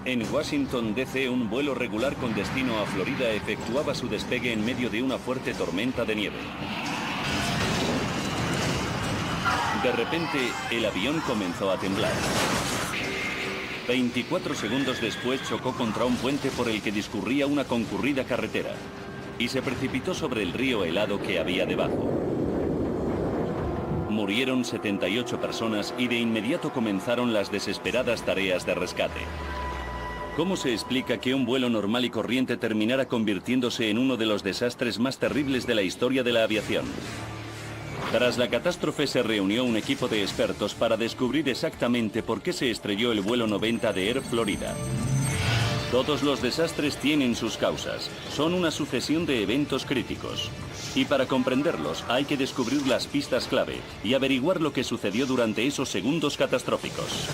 En Washington, D.C., un vuelo regular con destino a Florida efectuaba su despegue en medio de una fuerte tormenta de nieve. De repente, el avión comenzó a temblar. 24 segundos después chocó contra un puente por el que discurría una concurrida carretera y se precipitó sobre el río helado que había debajo. Murieron 78 personas y de inmediato comenzaron las desesperadas tareas de rescate. ¿Cómo se explica que un vuelo normal y corriente terminara convirtiéndose en uno de los desastres más terribles de la historia de la aviación? Tras la catástrofe se reunió un equipo de expertos para descubrir exactamente por qué se estrelló el vuelo 90 de Air Florida. Todos los desastres tienen sus causas, son una sucesión de eventos críticos. Y para comprenderlos hay que descubrir las pistas clave y averiguar lo que sucedió durante esos segundos catastróficos.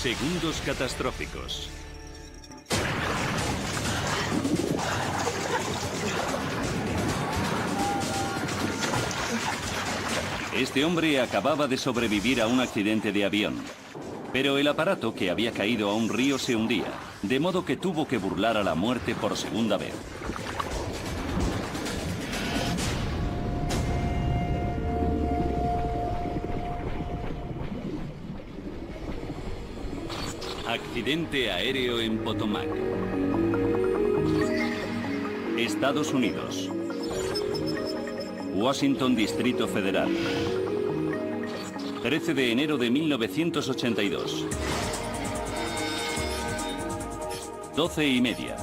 Segundos catastróficos. Este hombre acababa de sobrevivir a un accidente de avión, pero el aparato que había caído a un río se hundía, de modo que tuvo que burlar a la muerte por segunda vez. Accidente aéreo en Potomac, Estados Unidos. Washington, Distrito Federal. 13 de enero de 1982. 12:30.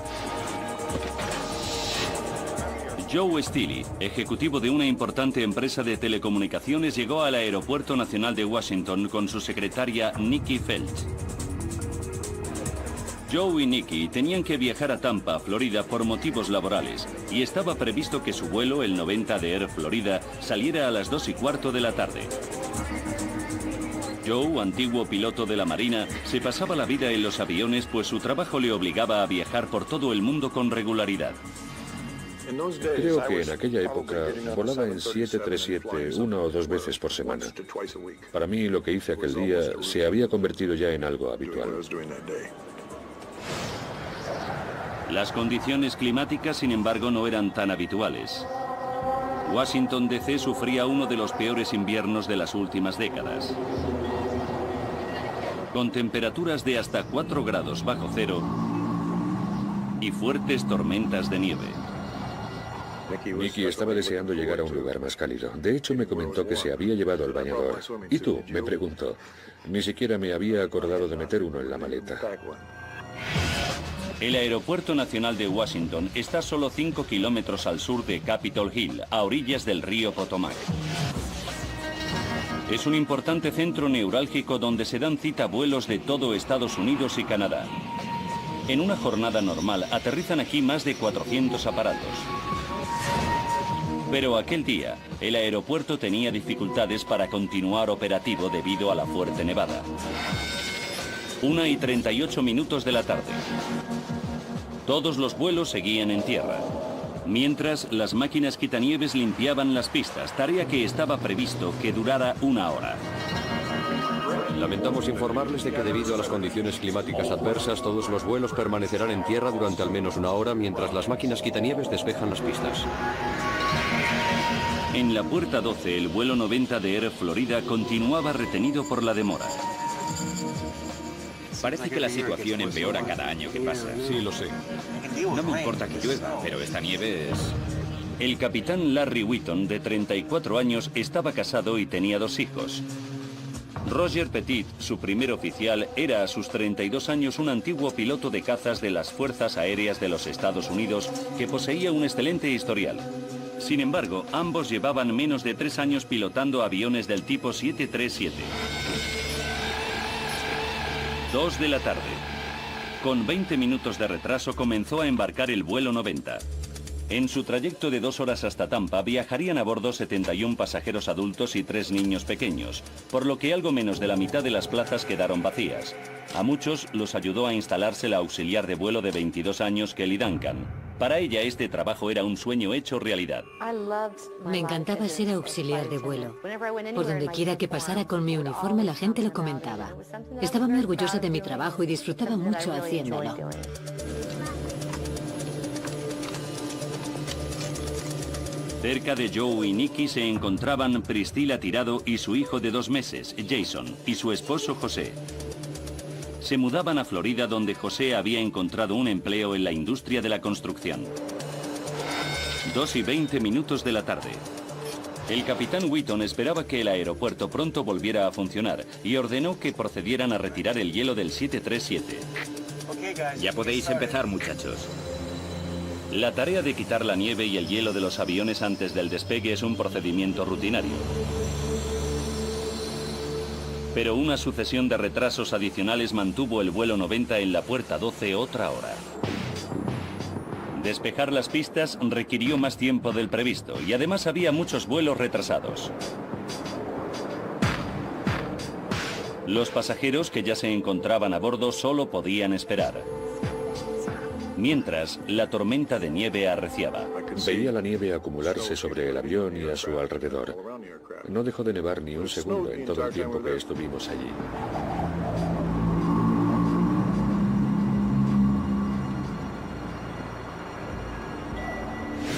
Joe Steele, ejecutivo de una importante empresa de telecomunicaciones, llegó al Aeropuerto Nacional de Washington con su secretaria Nikki Felch. Joe y Nikki tenían que viajar a Tampa, Florida, por motivos laborales, y estaba previsto que su vuelo, el 90 de Air Florida, saliera a las 2:15 de la tarde. Joe, antiguo piloto de la Marina, se pasaba la vida en los aviones, pues su trabajo le obligaba a viajar por todo el mundo con regularidad. Creo que en aquella época volaba en 737 una o dos veces por semana. Para mí, lo que hice aquel día se había convertido ya en algo habitual. Las condiciones climáticas, sin embargo, no eran tan habituales. Washington, D.C. sufría uno de los peores inviernos de las últimas décadas, con temperaturas de hasta 4 grados bajo cero y fuertes tormentas de nieve. Nikki estaba deseando llegar a un lugar más cálido. De hecho, me comentó que se había llevado el bañador. ¿Y tú?, me preguntó. Ni siquiera me había acordado de meter uno en la maleta. El Aeropuerto Nacional de Washington está solo 5 kilómetros al sur de Capitol Hill, a orillas del río Potomac. Es un importante centro neurálgico donde se dan cita vuelos de todo Estados Unidos y Canadá. En una jornada normal aterrizan aquí más de 400 aparatos. Pero aquel día, el aeropuerto tenía dificultades para continuar operativo debido a la fuerte nevada. 1:38 de la tarde. Todos los vuelos seguían en tierra, mientras las máquinas quitanieves limpiaban las pistas, tarea que estaba previsto que durara 1 hora. Lamentamos informarles de que debido a las condiciones climáticas adversas, todos los vuelos permanecerán en tierra durante al menos 1 hora mientras las máquinas quitanieves despejan las pistas. En la puerta 12, el vuelo 90 de Air Florida continuaba retenido por la demora. Parece que la situación empeora cada año que pasa. Sí, lo sé. No me importa que llueva, pero esta nieve es... El capitán Larry Whitton, de 34 años, estaba casado y tenía 2 hijos. Roger Petit, su primer oficial, era a sus 32 años un antiguo piloto de cazas de las Fuerzas Aéreas de los Estados Unidos que poseía un excelente historial. Sin embargo, ambos llevaban menos de 3 años pilotando aviones del tipo 737. 2 de la tarde. Con 20 minutos de retraso comenzó a embarcar el vuelo 90. En su trayecto de 2 horas hasta Tampa viajarían a bordo 71 pasajeros adultos y 3 niños pequeños, por lo que algo menos de la mitad de las plazas quedaron vacías. A muchos los ayudó a instalarse la auxiliar de vuelo de 22 años, Kelly Duncan. Para ella este trabajo era un sueño hecho realidad. Me encantaba ser auxiliar de vuelo. Por donde quiera que pasara con mi uniforme la gente lo comentaba. Estaba muy orgullosa de mi trabajo y disfrutaba mucho haciéndolo. Cerca de Joe y Nikki se encontraban Priscilla Tirado y su hijo de 2 meses, Jason, y su esposo José. Se mudaban a Florida, donde José había encontrado un empleo en la industria de la construcción. 2:20 de la tarde. El capitán Wheaton esperaba que el aeropuerto pronto volviera a funcionar y ordenó que procedieran a retirar el hielo del 737. Ya podéis empezar, muchachos. La tarea de quitar la nieve y el hielo de los aviones antes del despegue es un procedimiento rutinario. Pero una sucesión de retrasos adicionales mantuvo el vuelo 90 en la puerta 12 otra hora. Despejar las pistas requirió más tiempo del previsto y además había muchos vuelos retrasados. Los pasajeros que ya se encontraban a bordo solo podían esperar. Mientras, la tormenta de nieve arreciaba. Veía la nieve acumularse sobre el avión y a su alrededor. No dejó de nevar ni un segundo en todo el tiempo que estuvimos allí.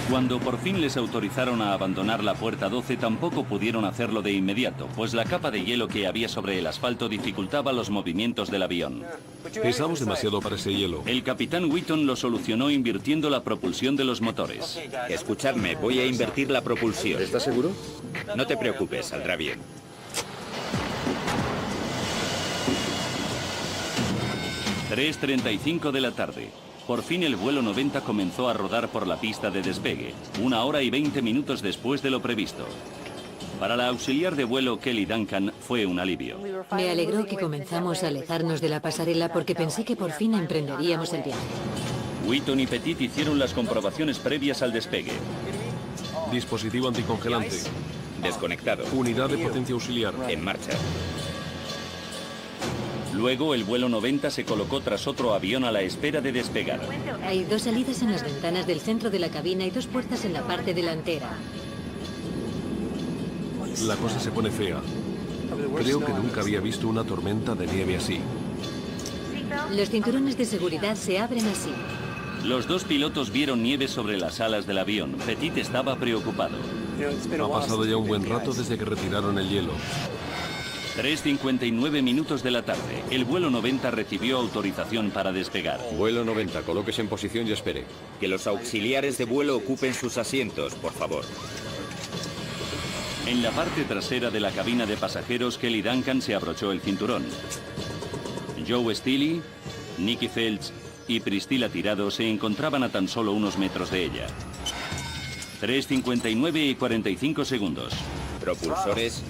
Cuando por fin les autorizaron a abandonar la puerta 12, tampoco pudieron hacerlo de inmediato, pues la capa de hielo que había sobre el asfalto dificultaba los movimientos del avión. Pesamos demasiado para ese hielo. El capitán Wheaton lo solucionó invirtiendo la propulsión de los motores. Escuchadme, voy a invertir la propulsión. ¿Estás seguro? No te preocupes, saldrá bien. 3:35 de la tarde. Por fin el vuelo 90 comenzó a rodar por la pista de despegue, 1 hora y 20 minutos después de lo previsto. Para la auxiliar de vuelo Kelly Duncan fue un alivio. Me alegró que comenzamos a alejarnos de la pasarela porque pensé que por fin emprenderíamos el viaje. Wheaton y Petit hicieron las comprobaciones previas al despegue. Dispositivo anticongelante. Desconectado. Unidad de potencia auxiliar. En marcha. Luego el vuelo 90 se colocó tras otro avión a la espera de despegar. Hay 2 salidas en las ventanas del centro de la cabina y 2 puertas en la parte delantera. La cosa se pone fea. Creo que nunca había visto una tormenta de nieve así. Los cinturones de seguridad se abren así. Los 2 pilotos vieron nieve sobre las alas del avión. Petit estaba preocupado. Ha pasado ya un buen rato desde que retiraron el hielo. 3:59 de la tarde. El vuelo 90 recibió autorización para despegar. Vuelo 90, colóquese en posición y espere. Que los auxiliares de vuelo ocupen sus asientos, por favor. En la parte trasera de la cabina de pasajeros, Kelly Duncan se abrochó el cinturón. Joe Steele, Nikki Feltz y Priscilla Tirado se encontraban a tan solo unos metros de ella. 3:59 y 45 segundos. Propulsores.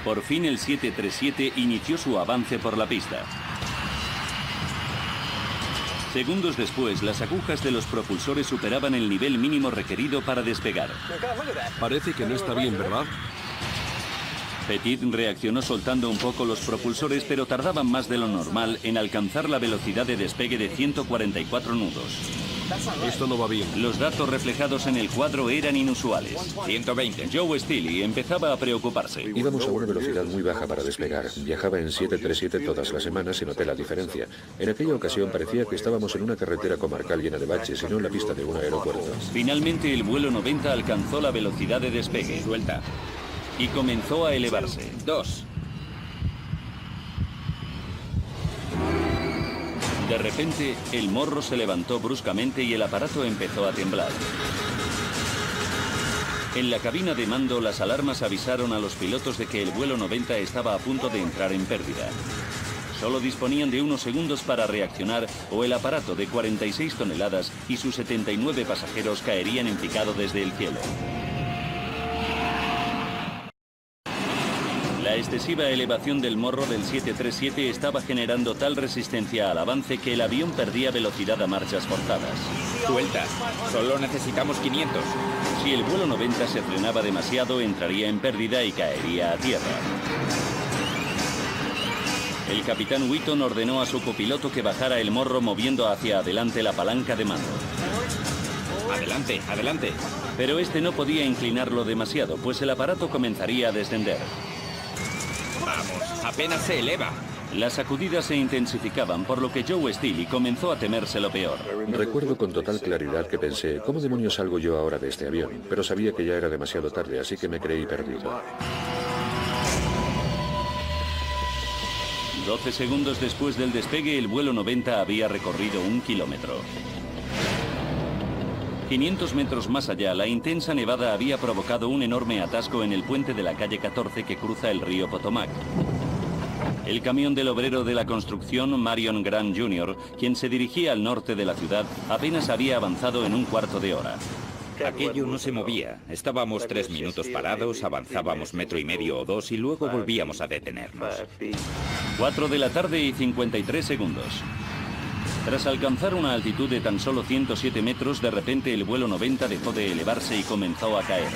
Por fin el 737 inició su avance por la pista. Segundos después, las agujas de los propulsores superaban el nivel mínimo requerido para despegar. Parece que no está bien, ¿verdad? Petit reaccionó soltando un poco los propulsores, pero tardaban más de lo normal en alcanzar la velocidad de despegue de 144 nudos. Esto no va bien. Los datos reflejados en el cuadro eran inusuales. 120. Joe Steele empezaba a preocuparse. Íbamos a una velocidad muy baja para despegar. Viajaba en 737 todas las semanas y noté la diferencia. En aquella ocasión parecía que estábamos en una carretera comarcal llena de baches y no en la pista de un aeropuerto. Finalmente el vuelo 90 alcanzó la velocidad de despegue. Suelta. Y comenzó a elevarse. 2. De repente, el morro se levantó bruscamente y el aparato empezó a temblar. En la cabina de mando, las alarmas avisaron a los pilotos de que el vuelo 90 estaba a punto de entrar en pérdida. Solo disponían de unos segundos para reaccionar o el aparato de 46 toneladas y sus 79 pasajeros caerían en picado desde el cielo. La excesiva elevación del morro del 737 estaba generando tal resistencia al avance que el avión perdía velocidad a marchas forzadas. Suelta. Solo necesitamos 500. Si el vuelo 90 se frenaba demasiado, entraría en pérdida y caería a tierra. El capitán Wheaton ordenó a su copiloto que bajara el morro moviendo hacia adelante la palanca de mando. Adelante, adelante. Pero este no podía inclinarlo demasiado, pues el aparato comenzaría a descender. Vamos, apenas se eleva. Las sacudidas se intensificaban, por lo que Joe Steely comenzó a temerse lo peor. Recuerdo con total claridad que pensé, ¿cómo demonios salgo yo ahora de este avión? Pero sabía que ya era demasiado tarde, así que me creí perdido. 12 segundos después del despegue, el vuelo 90 había recorrido 1 kilómetro. 500 metros más allá, la intensa nevada había provocado un enorme atasco en el puente de la calle 14 que cruza el río Potomac. El camión del obrero de la construcción, Marion Grant Jr., quien se dirigía al norte de la ciudad, apenas había avanzado en un cuarto de hora. Aquello no se movía. Estábamos 3 minutos parados, avanzábamos 1,5 metros o 2 y luego volvíamos a detenernos. 4 de la tarde y 53 segundos. Tras alcanzar una altitud de tan solo 107 metros, de repente el vuelo 90 dejó de elevarse y comenzó a caer.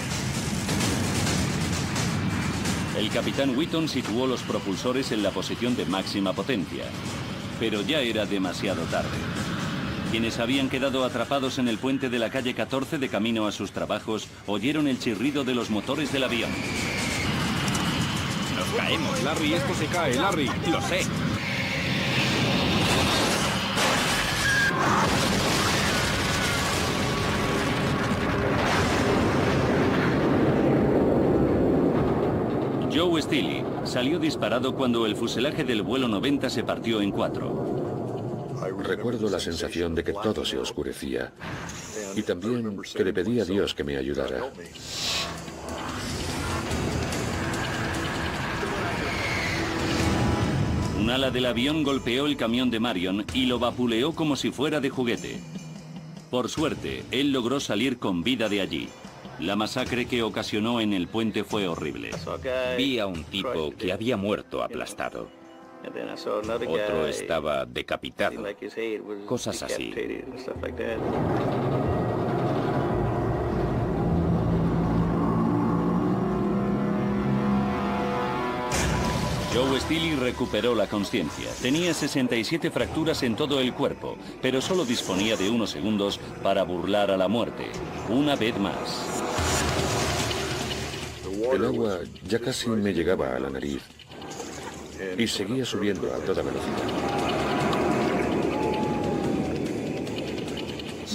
El capitán Wheaton situó los propulsores en la posición de máxima potencia, pero ya era demasiado tarde. Quienes habían quedado atrapados en el puente de la calle 14 de camino a sus trabajos oyeron el chirrido de los motores del avión. Nos caemos, Larry, esto se cae, Larry. Lo sé. Joe Steely salió disparado cuando el fuselaje del vuelo 90 se partió en 4. Recuerdo la sensación de que todo se oscurecía y también que le pedí a Dios que me ayudara. Un ala del avión golpeó el camión de Marion y lo vapuleó como si fuera de juguete. Por suerte, él logró salir con vida de allí. La masacre que ocasionó en el puente fue horrible. Vi a un tipo que había muerto aplastado. Otro estaba decapitado. Cosas así. Joe Steely recuperó la conciencia. Tenía 67 fracturas en todo el cuerpo, pero solo disponía de unos segundos para burlar a la muerte. Una vez más. El agua ya casi me llegaba a la nariz y seguía subiendo a toda velocidad.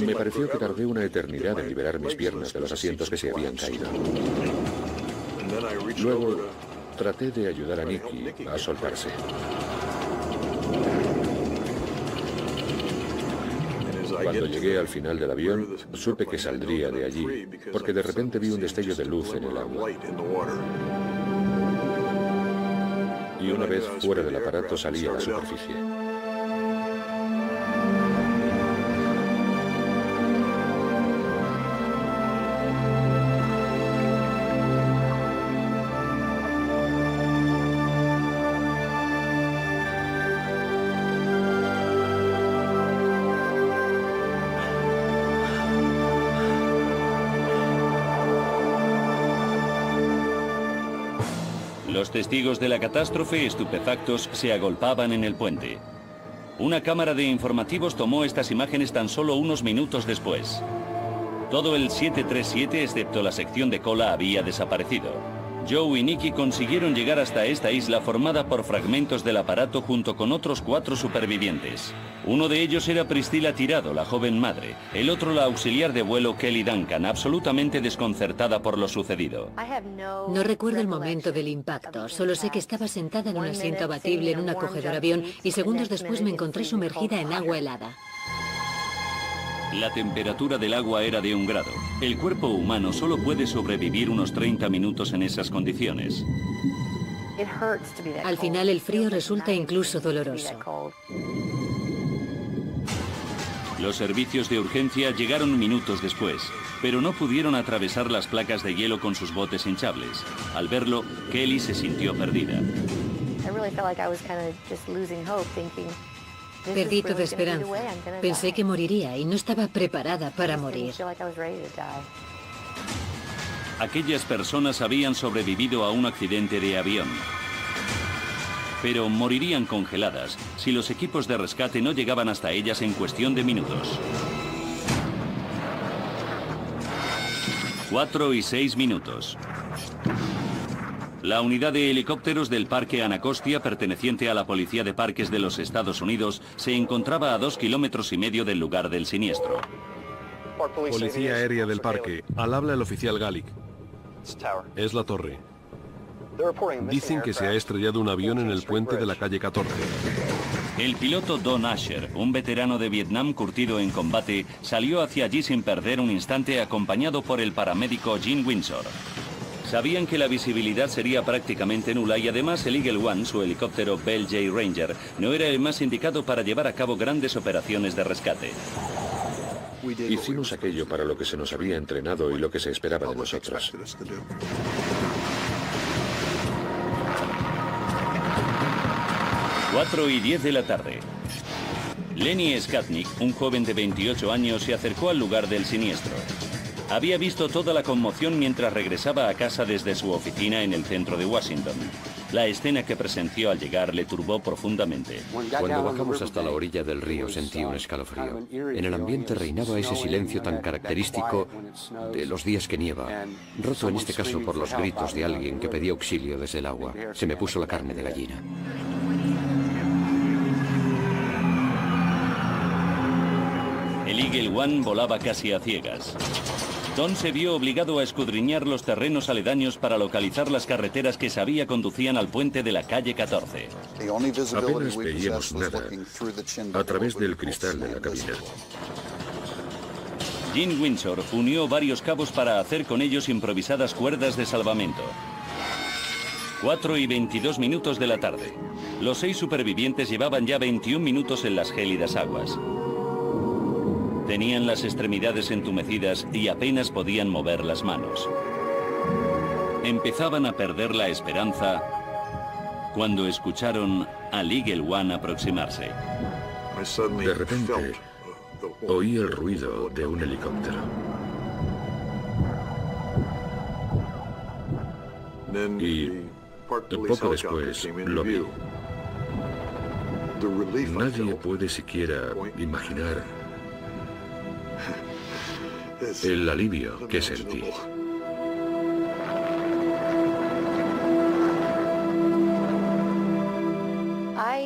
Me pareció que tardé una eternidad en liberar mis piernas de los asientos que se habían caído. Luego traté de ayudar a Nicky a soltarse. Cuando llegué al final del avión, supe que saldría de allí, porque de repente vi un destello de luz en el agua. Y una vez fuera del aparato salí a la superficie. Los testigos de la catástrofe, estupefactos, se agolpaban en el puente. Una cámara de informativos tomó estas imágenes tan solo unos minutos después. Todo el 737, excepto la sección de cola, había desaparecido. Joe y Nicky consiguieron llegar hasta esta isla formada por fragmentos del aparato junto con otros 4 supervivientes. Uno de ellos era Priscilla Tirado, la joven madre. El otro la auxiliar de vuelo Kelly Duncan, absolutamente desconcertada por lo sucedido. No recuerdo el momento del impacto, solo sé que estaba sentada en un asiento abatible en un acogedor avión y segundos después me encontré sumergida en agua helada. La temperatura del agua era de 1 grado. El cuerpo humano solo puede sobrevivir unos 30 minutos en esas condiciones. Al final el frío resulta incluso doloroso. Los servicios de urgencia llegaron minutos después, pero no pudieron atravesar las placas de hielo con sus botes hinchables. Al verlo, Kelly se sintió perdida. Perdí toda esperanza. Pensé que moriría y no estaba preparada para morir. Aquellas personas habían sobrevivido a un accidente de avión. pero morirían congeladas si los equipos de rescate no llegaban hasta ellas en cuestión de minutos. 4 y 6 minutos. La unidad de helicópteros del Parque Anacostia, perteneciente a la Policía de Parques de los Estados Unidos, se encontraba a 2,5 kilómetros del lugar del siniestro. Policía Aérea del Parque. Al habla el oficial Gallic. Es la torre. Dicen que se ha estrellado un avión en el puente de la calle 14. El piloto Don Asher, un veterano de Vietnam curtido en combate, salió hacia allí sin perder un instante acompañado por el paramédico Gene Windsor. Sabían que la visibilidad sería prácticamente nula y además el Eagle One, su helicóptero Bell J. Ranger, no era el más indicado para llevar a cabo grandes operaciones de rescate. Hicimos aquello para lo que se nos había entrenado y lo que se esperaba de nosotros. Cuatro y 10 de la tarde. Lenny Skatnick, un joven de 28 años, se acercó al lugar del siniestro. Había visto toda la conmoción mientras regresaba a casa desde su oficina en el centro de Washington. La escena que presenció al llegar le turbó profundamente. Cuando bajamos hasta la orilla del río sentí un escalofrío. En el ambiente reinaba ese silencio tan característico de los días que nieva, roto en este caso por los gritos de alguien que pedía auxilio desde el agua. Se me puso la carne de gallina. El Eagle One volaba casi a ciegas. Don se vio obligado a escudriñar los terrenos aledaños para localizar las carreteras que sabía conducían al puente de la calle 14. Apenas veíamos nada a través del cristal de la cabina. Gene Windsor unió varios cabos para hacer con ellos improvisadas cuerdas de salvamento. 4 y 22 minutos de la tarde. Los 6 supervivientes llevaban ya 21 minutos en las gélidas aguas. Tenían las extremidades entumecidas y apenas podían mover las manos. Empezaban a perder la esperanza cuando escucharon al Eagle One aproximarse. De repente, oí el ruido de un helicóptero. Y poco después lo vi. Nadie puede siquiera imaginar el alivio que sentí.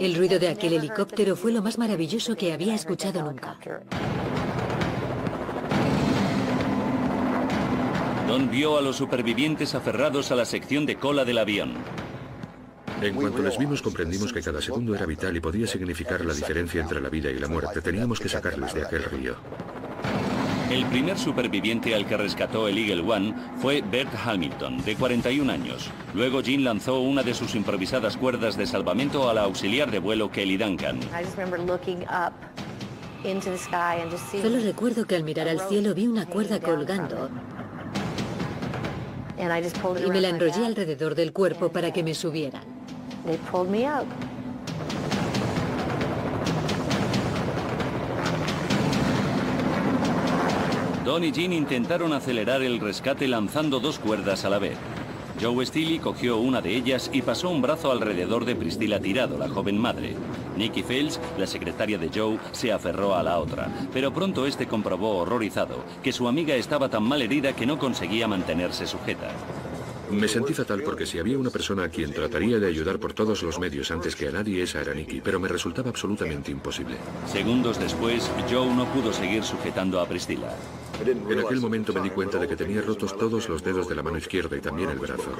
El ruido de aquel helicóptero fue lo más maravilloso que había escuchado nunca. Don vio a los supervivientes aferrados a la sección de cola del avión. En cuanto les vimos, comprendimos que cada segundo era vital y podía significar la diferencia entre la vida y la muerte. Teníamos que sacarles de aquel río. El primer superviviente al que rescató el Eagle One fue Bert Hamilton, de 41 años. Luego Gene lanzó una de sus improvisadas cuerdas de salvamento a la auxiliar de vuelo Kelly Duncan. Solo recuerdo que al mirar al cielo vi una cuerda colgando y me la enrollé alrededor del cuerpo para que me subieran. Don y Gene intentaron acelerar el rescate lanzando 2 cuerdas a la vez. Joe Steele cogió una de ellas y pasó un brazo alrededor de Priscilla Tirado, la joven madre. Nikki Fields, la secretaria de Joe, se aferró a la otra, pero pronto este comprobó horrorizado que su amiga estaba tan mal herida que no conseguía mantenerse sujeta. Me sentí fatal porque si había una persona a quien trataría de ayudar por todos los medios antes que a nadie, esa era Nikki, pero me resultaba absolutamente imposible. Segundos después, Joe no pudo seguir sujetando a Priscilla. En aquel momento me di cuenta de que tenía rotos todos los dedos de la mano izquierda y también el brazo.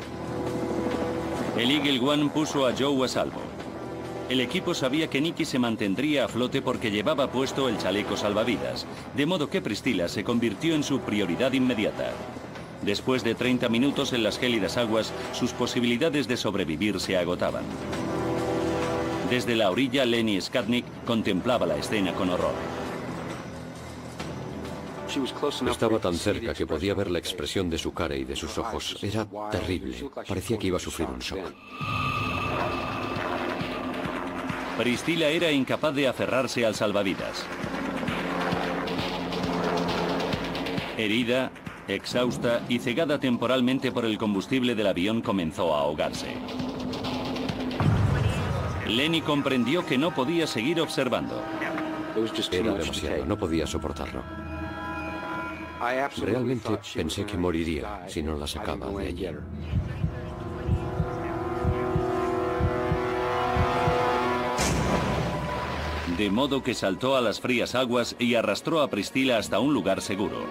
El Eagle One puso a Joe a salvo. El equipo sabía que Nikki se mantendría a flote porque llevaba puesto el chaleco salvavidas, de modo que Priscilla se convirtió en su prioridad inmediata. Después de 30 minutos en las gélidas aguas, sus posibilidades de sobrevivir se agotaban. Desde la orilla, Lenny Skatnick contemplaba la escena con horror. Estaba tan cerca que podía ver la expresión de su cara y de sus ojos. Era terrible. Parecía que iba a sufrir un shock. Priscilla era incapaz de aferrarse al salvavidas. Herida, exhausta y cegada temporalmente por el combustible del avión, comenzó a ahogarse. Lenny comprendió que no podía seguir observando. Era demasiado, no podía soportarlo. Realmente pensé que moriría si no la sacaba de allí. De modo que saltó a las frías aguas y arrastró a Priscilla hasta un lugar seguro.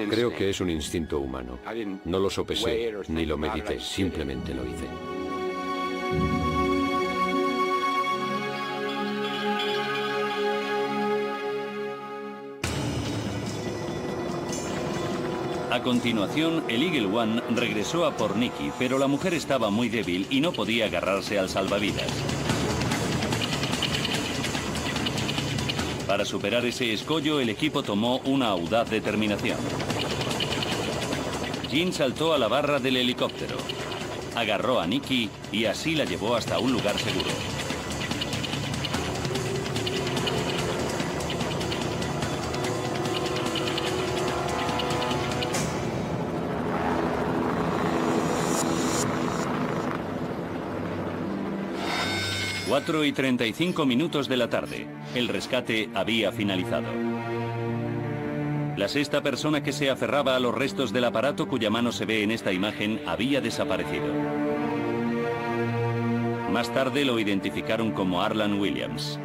Creo que es un instinto humano. No lo sopesé ni lo medité, simplemente lo hice. A continuación, el Eagle One regresó a por Nikki, pero la mujer estaba muy débil y no podía agarrarse al salvavidas. Para superar ese escollo, el equipo tomó una audaz determinación. Jean saltó a la barra del helicóptero, agarró a Nikki y así la llevó hasta un lugar seguro. Cuatro y 35 minutos de la tarde. El rescate había finalizado. La sexta persona que se aferraba a los restos del aparato cuya mano se ve en esta imagen había desaparecido. Más tarde lo identificaron como Arlan Williams,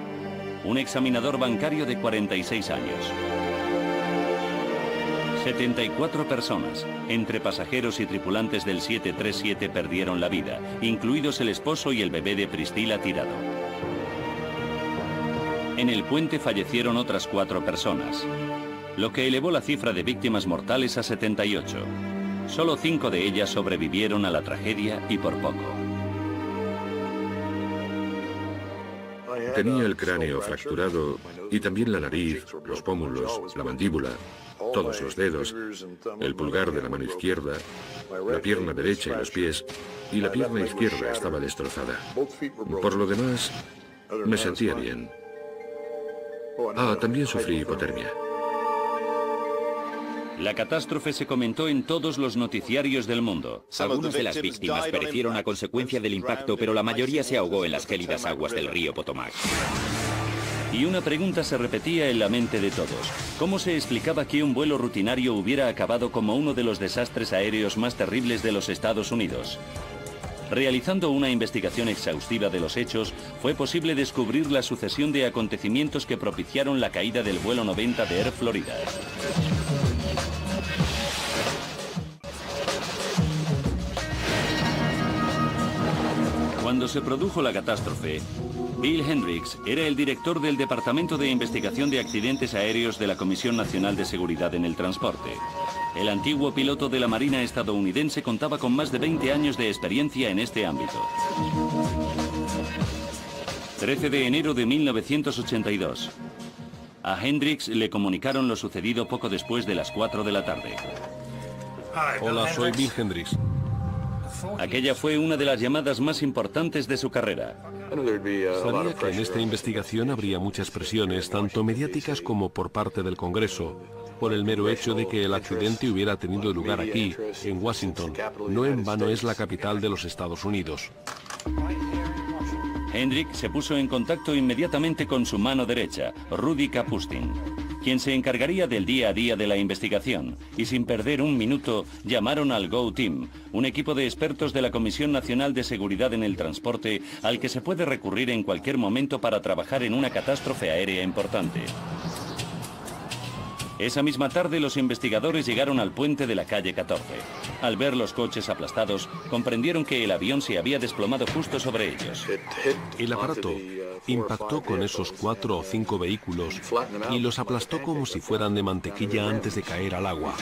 un examinador bancario de 46 años. 74 personas, entre pasajeros y tripulantes del 737, perdieron la vida, incluidos el esposo y el bebé de Priscilla tirado. En el puente fallecieron otras 4 personas, lo que elevó la cifra de víctimas mortales a 78. Solo 5 de ellas sobrevivieron a la tragedia y por poco. Tenía el cráneo fracturado y también la nariz, los pómulos, la mandíbula, todos los dedos, el pulgar de la mano izquierda, la pierna derecha y los pies, y la pierna izquierda estaba destrozada. Por lo demás, me sentía bien. También sufrí hipotermia. La catástrofe se comentó en todos los noticiarios del mundo. Algunas de las víctimas perecieron a consecuencia del impacto, pero la mayoría se ahogó en las gélidas aguas del río Potomac. Y una pregunta se repetía en la mente de todos. ¿Cómo se explicaba que un vuelo rutinario hubiera acabado como uno de los desastres aéreos más terribles de los Estados Unidos? Realizando una investigación exhaustiva de los hechos, fue posible descubrir la sucesión de acontecimientos que propiciaron la caída del vuelo 90 de Air Florida. Cuando se produjo la catástrofe, Bill Hendricks era el director del Departamento de Investigación de Accidentes Aéreos de la Comisión Nacional de Seguridad en el Transporte. El antiguo piloto de la Marina estadounidense contaba con más de 20 años de experiencia en este ámbito. 13 de enero de 1982. A Hendricks le comunicaron lo sucedido poco después de las 4 de la tarde. Hola, soy Bill Hendricks. Aquella fue una de las llamadas más importantes de su carrera. Sabía que en esta investigación habría muchas presiones, tanto mediáticas como por parte del Congreso, por el mero hecho de que el accidente hubiera tenido lugar aquí, en Washington. No en vano es la capital de los Estados Unidos. Hendricks se puso en contacto inmediatamente con su mano derecha, Rudy Kapustin, quien se encargaría del día a día de la investigación, y sin perder un minuto llamaron al Go Team, un equipo de expertos de la Comisión Nacional de Seguridad en el Transporte al que se puede recurrir en cualquier momento para trabajar en una catástrofe aérea importante. Esa misma tarde los investigadores llegaron al puente de la calle 14. Al ver los coches aplastados, comprendieron que el avión se había desplomado justo sobre ellos. El aparato impactó con esos 4 o 5 vehículos y los aplastó como si fueran de mantequilla antes de caer al agua.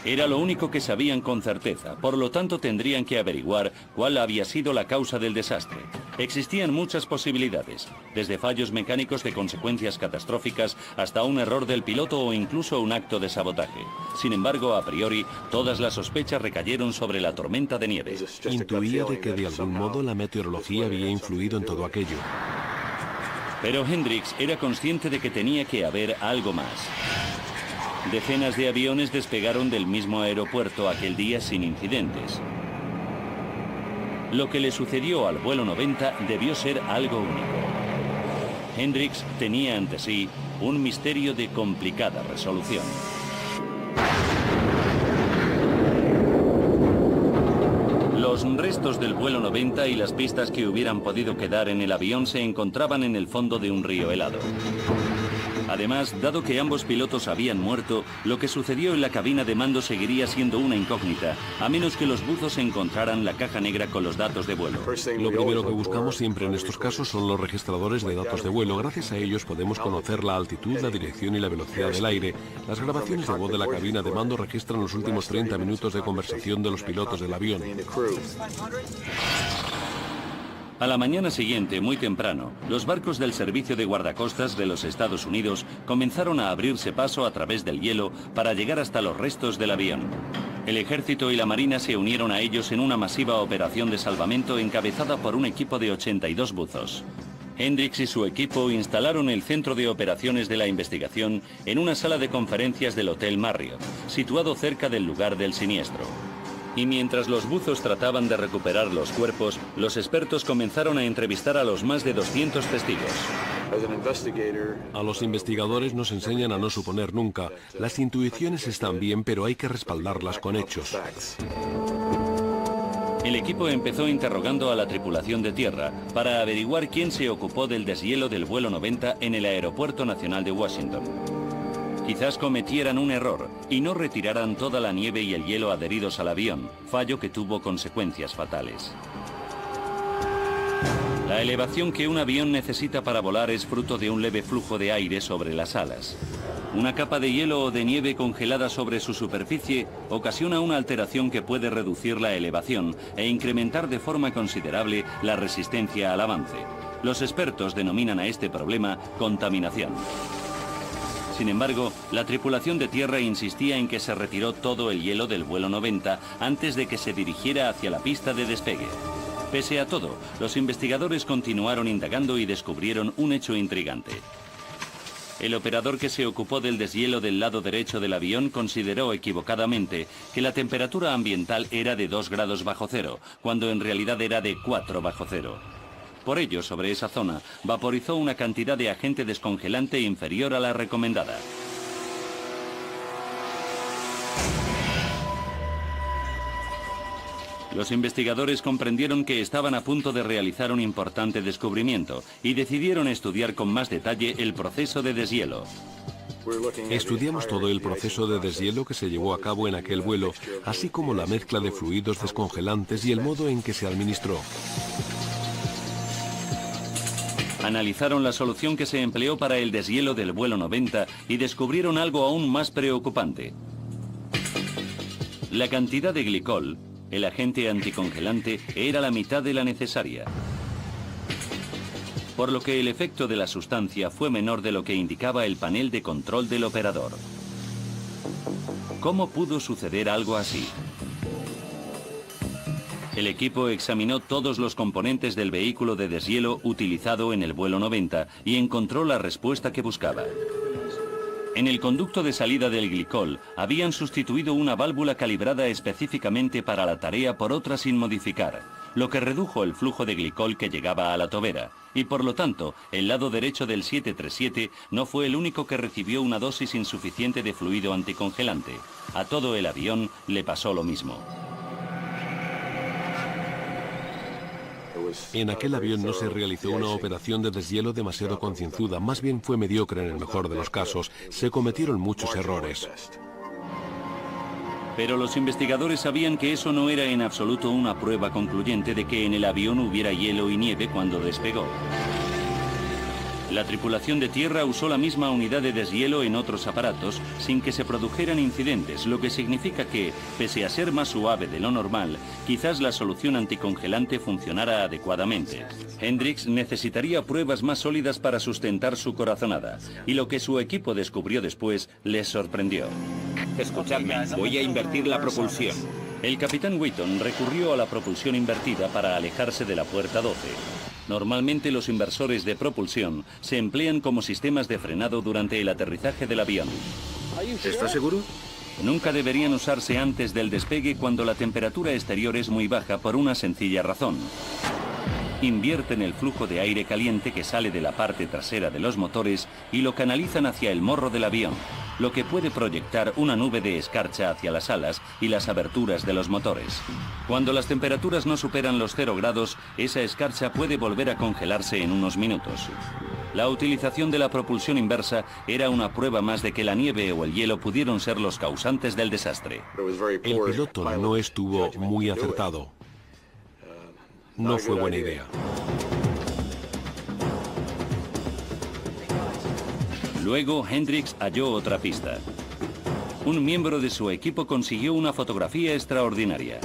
Era lo único que sabían con certeza, por lo tanto tendrían que averiguar cuál había sido la causa del desastre. Existían muchas posibilidades, desde fallos mecánicos de consecuencias catastróficas hasta un error del piloto o incluso un acto de sabotaje. Sin embargo, a priori, todas las sospechas recayeron sobre la tormenta de nieve. Intuía de que de algún modo la meteorología había influido en todo aquello. Pero Hendricks era consciente de que tenía que haber algo más. Decenas de aviones despegaron del mismo aeropuerto aquel día sin incidentes. Lo que le sucedió al vuelo 90 debió ser algo único. Hendricks tenía ante sí un misterio de complicada resolución. Los restos del vuelo 90 y las pistas que hubieran podido quedar en el avión se encontraban en el fondo de un río helado. Además, dado que ambos pilotos habían muerto, lo que sucedió en la cabina de mando seguiría siendo una incógnita, a menos que los buzos encontraran la caja negra con los datos de vuelo. Lo primero que buscamos siempre en estos casos son los registradores de datos de vuelo. Gracias a ellos podemos conocer la altitud, la dirección y la velocidad del aire. Las grabaciones de voz de la cabina de mando registran los últimos 30 minutos de conversación de los pilotos del avión. A la mañana siguiente, muy temprano, los barcos del Servicio de Guardacostas de los Estados Unidos comenzaron a abrirse paso a través del hielo para llegar hasta los restos del avión. El ejército y la marina se unieron a ellos en una masiva operación de salvamento encabezada por un equipo de 82 buzos. Hendricks y su equipo instalaron el centro de operaciones de la investigación en una sala de conferencias del Hotel Marriott, situado cerca del lugar del siniestro. Y mientras los buzos trataban de recuperar los cuerpos, los expertos comenzaron a entrevistar a los más de 200 testigos. A los investigadores nos enseñan a no suponer nunca. Las intuiciones están bien, pero hay que respaldarlas con hechos. El equipo empezó interrogando a la tripulación de tierra para averiguar quién se ocupó del deshielo del vuelo 90 en el Aeropuerto Nacional de Washington. Quizás cometieran un error y no retiraran toda la nieve y el hielo adheridos al avión, fallo que tuvo consecuencias fatales. La elevación que un avión necesita para volar es fruto de un leve flujo de aire sobre las alas. Una capa de hielo o de nieve congelada sobre su superficie ocasiona una alteración que puede reducir la elevación e incrementar de forma considerable la resistencia al avance. Los expertos denominan a este problema contaminación. Sin embargo, la tripulación de tierra insistía en que se retiró todo el hielo del vuelo 90 antes de que se dirigiera hacia la pista de despegue. Pese a todo, los investigadores continuaron indagando y descubrieron un hecho intrigante. El operador que se ocupó del deshielo del lado derecho del avión consideró equivocadamente que la temperatura ambiental era de 2 grados bajo cero, cuando en realidad era de 4 bajo cero. Por ello, sobre esa zona, vaporizó una cantidad de agente descongelante inferior a la recomendada. Los investigadores comprendieron que estaban a punto de realizar un importante descubrimiento y decidieron estudiar con más detalle el proceso de deshielo. Estudiamos todo el proceso de deshielo que se llevó a cabo en aquel vuelo, así como la mezcla de fluidos descongelantes y el modo en que se administró. Analizaron la solución que se empleó para el deshielo del vuelo 90 y descubrieron algo aún más preocupante. La cantidad de glicol, el agente anticongelante, era la mitad de la necesaria, por lo que el efecto de la sustancia fue menor de lo que indicaba el panel de control del operador. ¿Cómo pudo suceder algo así? El equipo examinó todos los componentes del vehículo de deshielo utilizado en el vuelo 90 y encontró la respuesta que buscaba. En el conducto de salida del glicol habían sustituido una válvula calibrada específicamente para la tarea por otra sin modificar, lo que redujo el flujo de glicol que llegaba a la tobera, y por lo tanto, el lado derecho del 737 no fue el único que recibió una dosis insuficiente de fluido anticongelante. A todo el avión le pasó lo mismo. En aquel avión no se realizó una operación de deshielo demasiado concienzuda, más bien fue mediocre en el mejor de los casos. Se cometieron muchos errores. Pero los investigadores sabían que eso no era en absoluto una prueba concluyente de que en el avión hubiera hielo y nieve cuando despegó. La tripulación de tierra usó la misma unidad de deshielo en otros aparatos sin que se produjeran incidentes, lo que significa que, pese a ser más suave de lo normal, quizás la solución anticongelante funcionara adecuadamente. Hendricks necesitaría pruebas más sólidas para sustentar su corazonada, y lo que su equipo descubrió después les sorprendió. Escuchadme, voy a invertir la propulsión. El capitán Wheaton recurrió a la propulsión invertida para alejarse de la puerta 12. Normalmente los inversores de propulsión se emplean como sistemas de frenado durante el aterrizaje del avión. ¿Estás seguro? Nunca deberían usarse antes del despegue cuando la temperatura exterior es muy baja por una sencilla razón. Invierten el flujo de aire caliente que sale de la parte trasera de los motores y lo canalizan hacia el morro del avión, lo que puede proyectar una nube de escarcha hacia las alas y las aberturas de los motores. Cuando las temperaturas no superan los 0 grados, esa escarcha puede volver a congelarse en unos minutos. La utilización de la propulsión inversa era una prueba más de que la nieve o el hielo pudieron ser los causantes del desastre. El piloto no estuvo muy acertado. No fue buena idea. Luego, Hendricks halló otra pista. Un miembro de su equipo consiguió una fotografía extraordinaria.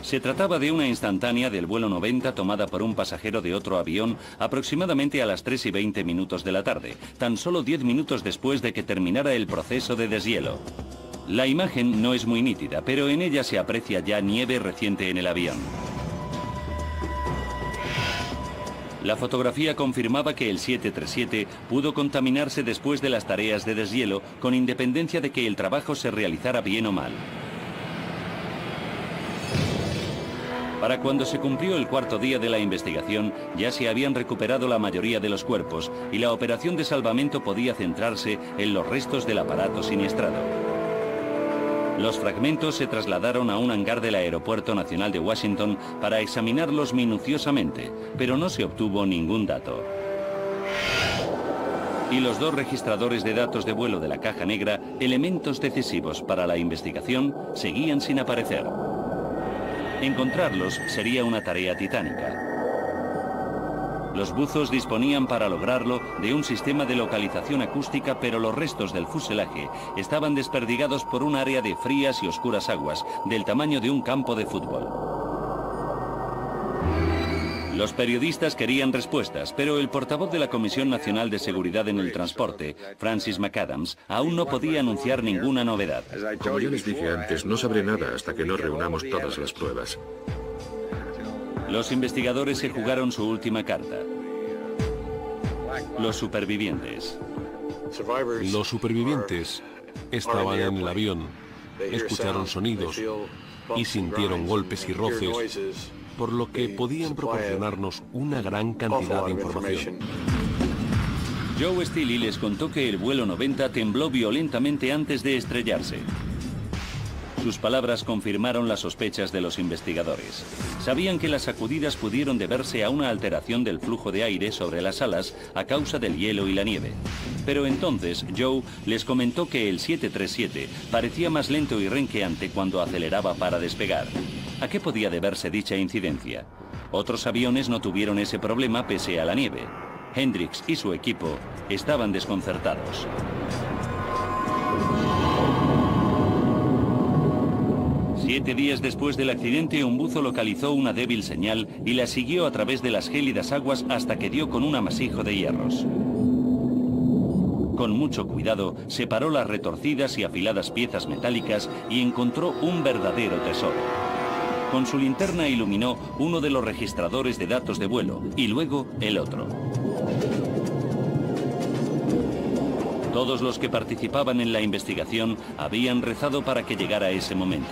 Se trataba de una instantánea del vuelo 90 tomada por un pasajero de otro avión aproximadamente a las 3:20 de la tarde, tan solo 10 minutos después de que terminara el proceso de deshielo. La imagen no es muy nítida, pero en ella se aprecia ya nieve reciente en el avión. La fotografía confirmaba que el 737 pudo contaminarse después de las tareas de deshielo, con independencia de que el trabajo se realizara bien o mal. Para cuando se cumplió el 4º día de la investigación, ya se habían recuperado la mayoría de los cuerpos y la operación de salvamento podía centrarse en los restos del aparato siniestrado. Los fragmentos se trasladaron a un hangar del Aeropuerto Nacional de Washington para examinarlos minuciosamente, pero no se obtuvo ningún dato. Y los 2 registradores de datos de vuelo de la caja negra, elementos decisivos para la investigación, seguían sin aparecer. Encontrarlos sería una tarea titánica. Los buzos disponían para lograrlo de un sistema de localización acústica, pero los restos del fuselaje estaban desperdigados por un área de frías y oscuras aguas del tamaño de un campo de fútbol. Los periodistas querían respuestas, pero el portavoz de la Comisión Nacional de Seguridad en el Transporte, Francis McAdams, aún no podía anunciar ninguna novedad. Como ya les dije antes, no sabré nada hasta que no reunamos todas las pruebas. Los investigadores se jugaron su última carta. Los supervivientes. Los supervivientes estaban en el avión, escucharon sonidos y sintieron golpes y roces, por lo que podían proporcionarnos una gran cantidad de información. Joe Steele les contó que el vuelo 90 tembló violentamente antes de estrellarse. Sus palabras confirmaron las sospechas de los investigadores. Sabían que las sacudidas pudieron deberse a una alteración del flujo de aire sobre las alas a causa del hielo y la nieve. Pero entonces Joe les comentó que el 737 parecía más lento y renqueante cuando aceleraba para despegar. ¿A qué podía deberse dicha incidencia? Otros aviones no tuvieron ese problema pese a la nieve. Hendricks y su equipo estaban desconcertados. Siete días después del accidente, un buzo localizó una débil señal y la siguió a través de las gélidas aguas hasta que dio con un amasijo de hierros. Con mucho cuidado, separó las retorcidas y afiladas piezas metálicas y encontró un verdadero tesoro. Con su linterna iluminó uno de los registradores de datos de vuelo y luego el otro. Todos los que participaban en la investigación habían rezado para que llegara ese momento.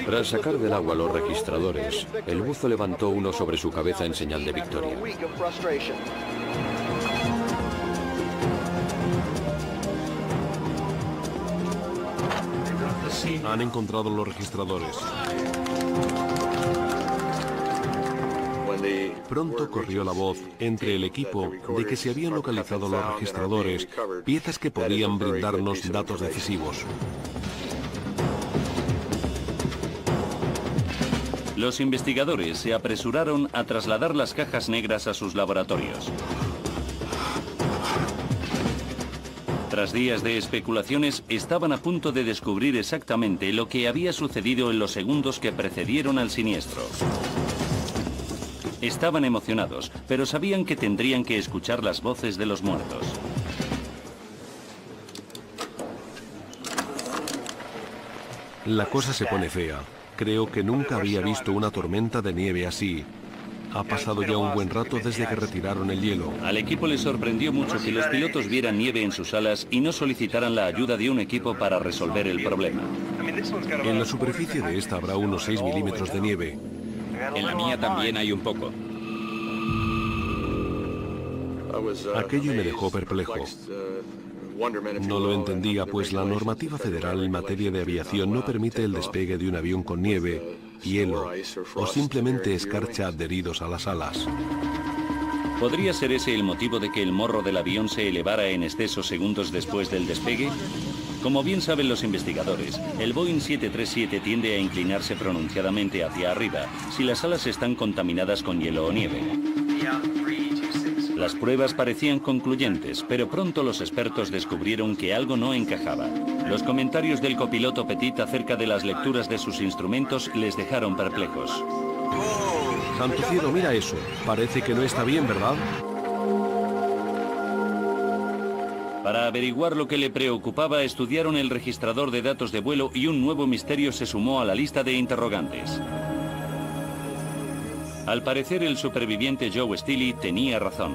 Tras sacar del agua los registradores, el buzo levantó uno sobre su cabeza en señal de victoria. Han encontrado los registradores. Pronto corrió la voz entre el equipo de que se habían localizado los registradores, piezas que podían brindarnos datos decisivos. Los investigadores se apresuraron a trasladar las cajas negras a sus laboratorios. Tras días de especulaciones, estaban a punto de descubrir exactamente lo que había sucedido en los segundos que precedieron al siniestro. Estaban emocionados, pero sabían que tendrían que escuchar las voces de los muertos. La cosa se pone fea. Creo que nunca había visto una tormenta de nieve así, Ha pasado ya un buen rato desde que retiraron el hielo. Al equipo le sorprendió mucho que los pilotos vieran nieve en sus alas y no solicitaran la ayuda de un equipo para resolver el problema. En la superficie de esta habrá unos 6 milímetros de nieve. En la mía también hay un poco. Aquello me dejó perplejo. No lo entendía, pues la normativa federal en materia de aviación no permite el despegue de un avión con nieve, hielo o simplemente escarcha adheridos a las alas. ¿Podría ser ese el motivo de que el morro del avión se elevara en exceso segundos después del despegue? Como bien saben los investigadores, el Boeing 737 tiende a inclinarse pronunciadamente hacia arriba si las alas están contaminadas con hielo o nieve. Las pruebas parecían concluyentes, pero pronto los expertos descubrieron que algo no encajaba. Los comentarios del copiloto Petit acerca de las lecturas de sus instrumentos les dejaron perplejos. ¡Santo cielo, mira eso! Parece que no está bien, ¿verdad? Para averiguar lo que le preocupaba, estudiaron el registrador de datos de vuelo y un nuevo misterio se sumó a la lista de interrogantes. Al parecer, el superviviente Joe Steely tenía razón.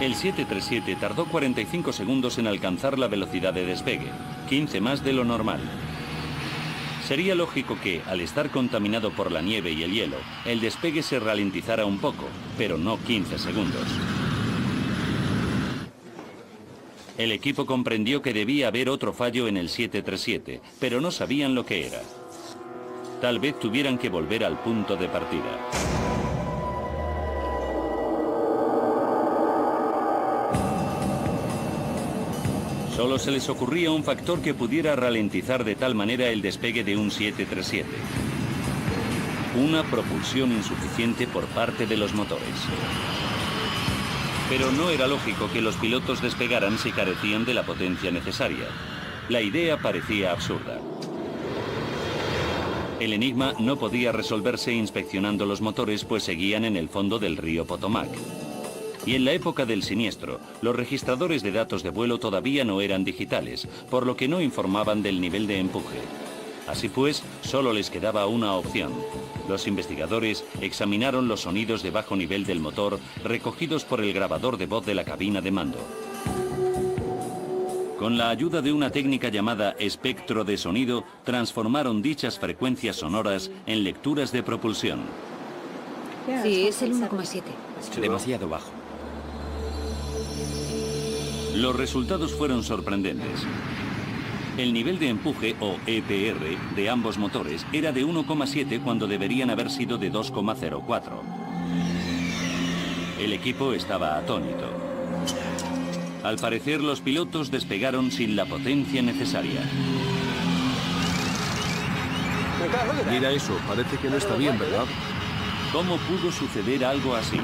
El 737 tardó 45 segundos en alcanzar la velocidad de despegue, 15 más de lo normal. Sería lógico que, al estar contaminado por la nieve y el hielo, el despegue se ralentizara un poco, pero no 15 segundos. El equipo comprendió que debía haber otro fallo en el 737, pero no sabían lo que era. Tal vez tuvieran que volver al punto de partida. Solo se les ocurría un factor que pudiera ralentizar de tal manera el despegue de un 737. Una propulsión insuficiente por parte de los motores. Pero no era lógico que los pilotos despegaran si carecían de la potencia necesaria. La idea parecía absurda. El enigma no podía resolverse inspeccionando los motores, pues seguían en el fondo del río Potomac. Y en la época del siniestro, los registradores de datos de vuelo todavía no eran digitales, por lo que no informaban del nivel de empuje. Así pues, solo les quedaba una opción. Los investigadores examinaron los sonidos de bajo nivel del motor recogidos por el grabador de voz de la cabina de mando. Con la ayuda de una técnica llamada espectro de sonido, transformaron dichas frecuencias sonoras en lecturas de propulsión. Sí, es el 1,7. Demasiado bajo. Los resultados fueron sorprendentes. El nivel de empuje, o EPR, de ambos motores era de 1,7 cuando deberían haber sido de 2,04. El equipo estaba atónito. Al parecer, los pilotos despegaron sin la potencia necesaria. Mira eso, parece que no está bien, ¿verdad? ¿Cómo pudo suceder algo así?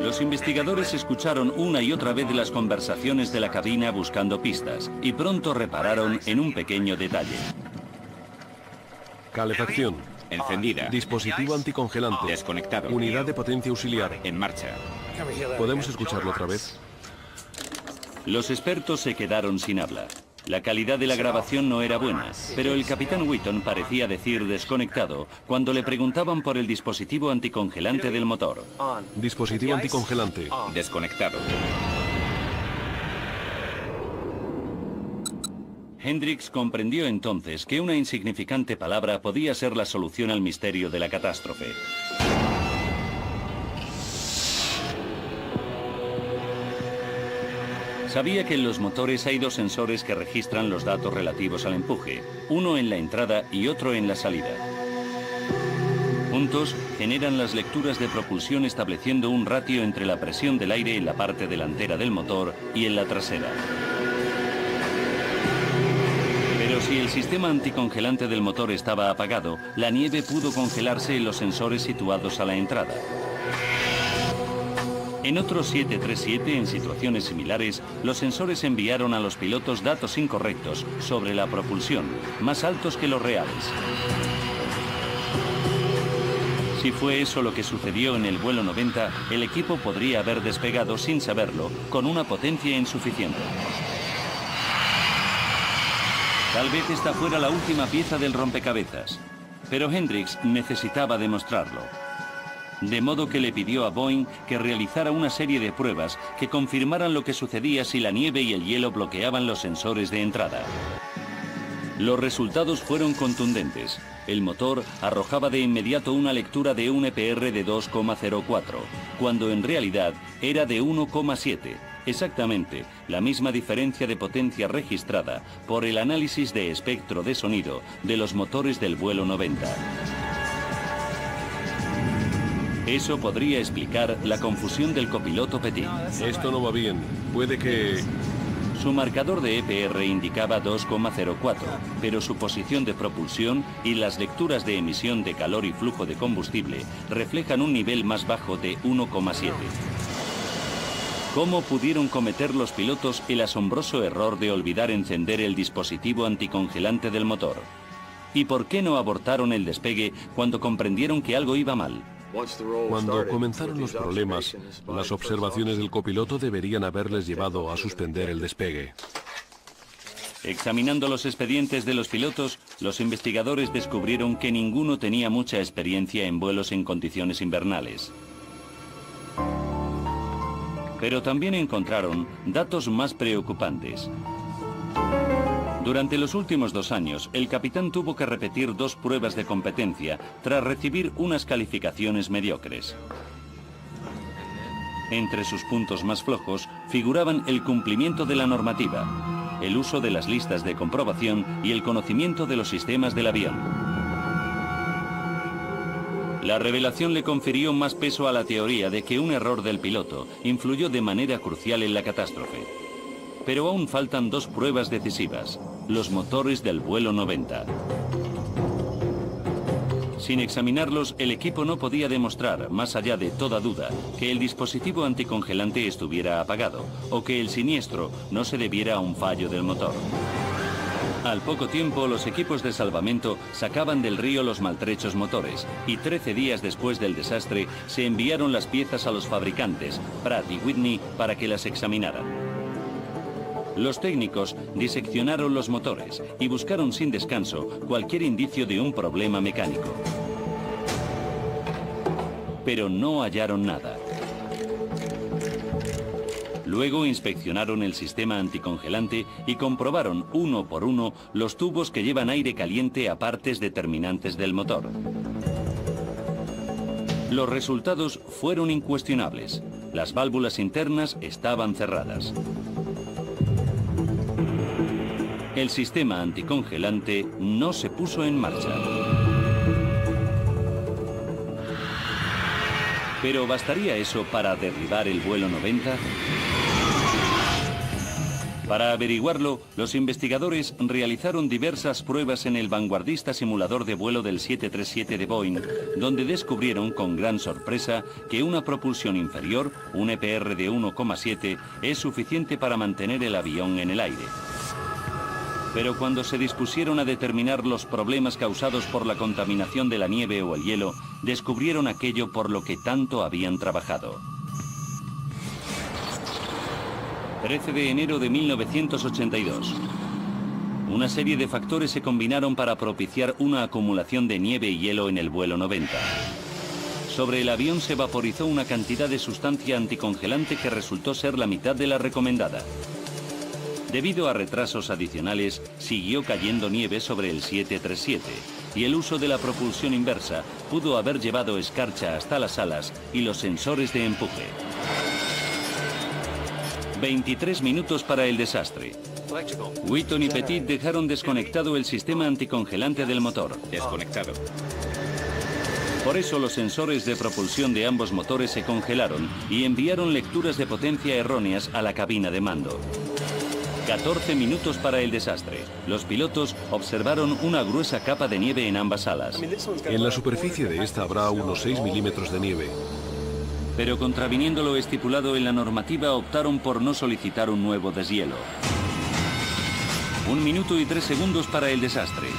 Los investigadores escucharon una y otra vez las conversaciones de la cabina buscando pistas y pronto repararon en un pequeño detalle. Calefacción. Encendida. Dispositivo anticongelante. Desconectado. Unidad de potencia auxiliar. En marcha. ¿Podemos escucharlo otra vez? Los expertos se quedaron sin habla. La calidad de la grabación no era buena, pero el capitán Wheaton parecía decir desconectado cuando le preguntaban por el dispositivo anticongelante del motor. Dispositivo anticongelante. Desconectado. Hendricks comprendió entonces que una insignificante palabra podía ser la solución al misterio de la catástrofe. Sabía que en los motores hay dos sensores que registran los datos relativos al empuje, uno en la entrada y otro en la salida. Juntos generan las lecturas de propulsión estableciendo un ratio entre la presión del aire en la parte delantera del motor y en la trasera. Pero si el sistema anticongelante del motor estaba apagado, la nieve pudo congelarse en los sensores situados a la entrada. En otros 737, en situaciones similares, los sensores enviaron a los pilotos datos incorrectos sobre la propulsión, más altos que los reales. Si fue eso lo que sucedió en el vuelo 90, el equipo podría haber despegado sin saberlo, con una potencia insuficiente. Tal vez esta fuera la última pieza del rompecabezas, pero Hendricks necesitaba demostrarlo. De modo que le pidió a Boeing que realizara una serie de pruebas que confirmaran lo que sucedía si la nieve y el hielo bloqueaban los sensores de entrada. Los resultados fueron contundentes. El motor arrojaba de inmediato una lectura de un EPR de 2,04, cuando en realidad era de 1,7, exactamente la misma diferencia de potencia registrada por el análisis de espectro de sonido de los motores del vuelo 90. Eso podría explicar la confusión del copiloto Petit. Esto no va bien. Puede que... Su marcador de EPR indicaba 2,04, pero su posición de propulsión y las lecturas de emisión de calor y flujo de combustible reflejan un nivel más bajo de 1,7. ¿Cómo pudieron cometer los pilotos el asombroso error de olvidar encender el dispositivo anticongelante del motor? ¿Y por qué no abortaron el despegue cuando comprendieron que algo iba mal? Cuando comenzaron los problemas, las observaciones del copiloto deberían haberles llevado a suspender el despegue. Examinando los expedientes de los pilotos, los investigadores descubrieron que ninguno tenía mucha experiencia en vuelos en condiciones invernales. Pero también encontraron datos más preocupantes. Durante los últimos 2 años, el capitán tuvo que repetir 2 pruebas de competencia tras recibir unas calificaciones mediocres. Entre sus puntos más flojos figuraban el cumplimiento de la normativa, el uso de las listas de comprobación y el conocimiento de los sistemas del avión. La revelación le confirió más peso a la teoría de que un error del piloto influyó de manera crucial en la catástrofe. Pero aún faltan 2 pruebas decisivas, los motores del vuelo 90. Sin examinarlos, el equipo no podía demostrar, más allá de toda duda, que el dispositivo anticongelante estuviera apagado o que el siniestro no se debiera a un fallo del motor. Al poco tiempo, los equipos de salvamento sacaban del río los maltrechos motores y 13 días después del desastre se enviaron las piezas a los fabricantes, Pratt y Whitney, para que las examinaran. Los técnicos diseccionaron los motores y buscaron sin descanso cualquier indicio de un problema mecánico. Pero no hallaron nada. Luego inspeccionaron el sistema anticongelante y comprobaron uno por uno los tubos que llevan aire caliente a partes determinantes del motor. Los resultados fueron incuestionables. Las válvulas internas estaban cerradas. El sistema anticongelante no se puso en marcha. ¿Pero bastaría eso para derribar el vuelo 90? Para averiguarlo, los investigadores realizaron diversas pruebas en el vanguardista simulador de vuelo del 737 de Boeing, donde descubrieron con gran sorpresa que una propulsión inferior, un EPR de 1,7, es suficiente para mantener el avión en el aire. Pero cuando se dispusieron a determinar los problemas causados por la contaminación de la nieve o el hielo, descubrieron aquello por lo que tanto habían trabajado. 13 de enero de 1982. Una serie de factores se combinaron para propiciar una acumulación de nieve y hielo en el vuelo 90. Sobre el avión se vaporizó una cantidad de sustancia anticongelante que resultó ser la mitad de la recomendada. Debido a retrasos adicionales, siguió cayendo nieve sobre el 737 y el uso de la propulsión inversa pudo haber llevado escarcha hasta las alas y los sensores de empuje. 23 minutos para el desastre. Wheaton y Petit dejaron desconectado el sistema anticongelante del motor. Desconectado. Por eso los sensores de propulsión de ambos motores se congelaron y enviaron lecturas de potencia erróneas a la cabina de mando. 14 minutos para el desastre. Los pilotos observaron una gruesa capa de nieve en ambas alas. En la superficie de esta habrá unos 6 milímetros de nieve. Pero contraviniendo lo estipulado en la normativa, optaron por no solicitar un nuevo deshielo. 1 minuto y 3 segundos para el desastre.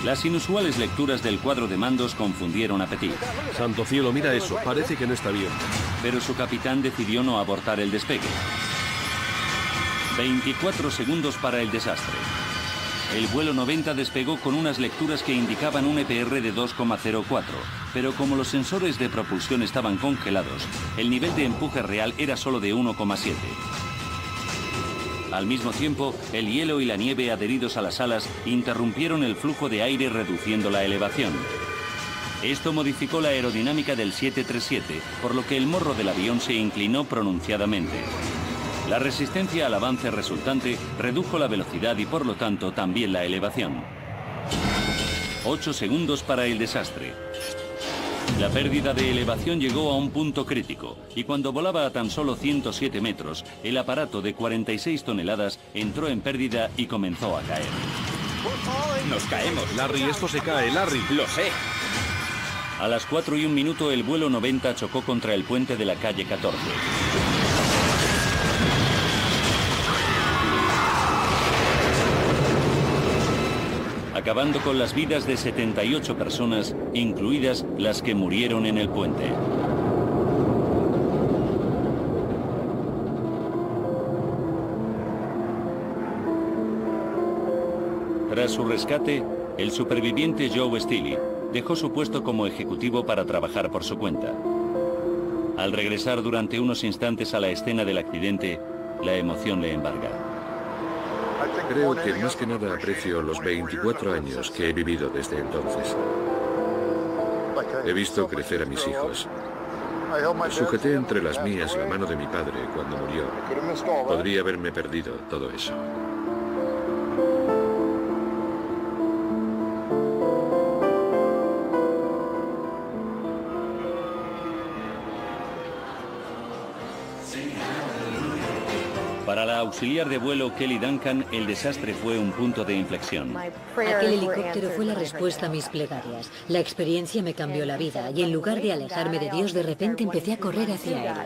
Las inusuales lecturas del cuadro de mandos confundieron a Petit. Santo cielo, mira eso, parece que no está bien. Pero su capitán decidió no abortar el despegue. 24 segundos para el desastre. El vuelo 90 despegó con unas lecturas que indicaban un EPR de 2,04, pero como los sensores de propulsión estaban congelados, el nivel de empuje real era solo de 1,7. Al mismo tiempo, el hielo y la nieve adheridos a las alas interrumpieron el flujo de aire reduciendo la elevación. Esto modificó la aerodinámica del 737, por lo que el morro del avión se inclinó pronunciadamente. La resistencia al avance resultante redujo la velocidad y por lo tanto también la elevación. 8 segundos para el desastre. La pérdida de elevación llegó a un punto crítico y cuando volaba a tan solo 107 metros, el aparato de 46 toneladas entró en pérdida y comenzó a caer. Nos caemos. Larry, esto se cae, Larry. Lo sé. A las 4:01 el vuelo 90 chocó contra el puente de la calle 14. Acabando con las vidas de 78 personas, incluidas las que murieron en el puente. Tras su rescate, el superviviente Joe Steele dejó su puesto como ejecutivo para trabajar por su cuenta. Al regresar durante unos instantes a la escena del accidente, la emoción le embarga. Creo que más que nada aprecio los 24 años que he vivido desde entonces. He visto crecer a mis hijos. Sujeté entre las mías la mano de mi padre cuando murió. Podría haberme perdido todo eso. Para la auxiliar de vuelo Kelly Duncan, el desastre fue un punto de inflexión. Aquel helicóptero fue la respuesta a mis plegarias. La experiencia me cambió la vida y en lugar de alejarme de Dios, de repente empecé a correr hacia Él.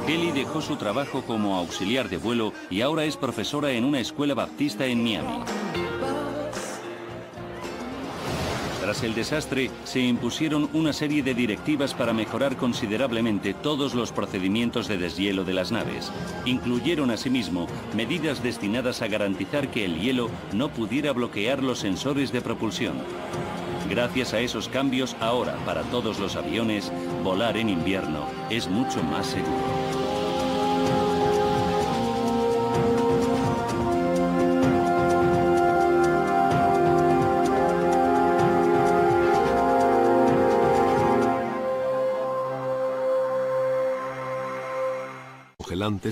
Kelly dejó su trabajo como auxiliar de vuelo y ahora es profesora en una escuela baptista en Miami. Tras el desastre, se impusieron una serie de directivas para mejorar considerablemente todos los procedimientos de deshielo de las naves. Incluyeron asimismo medidas destinadas a garantizar que el hielo no pudiera bloquear los sensores de propulsión. Gracias a esos cambios, ahora, para todos los aviones, volar en invierno es mucho más seguro.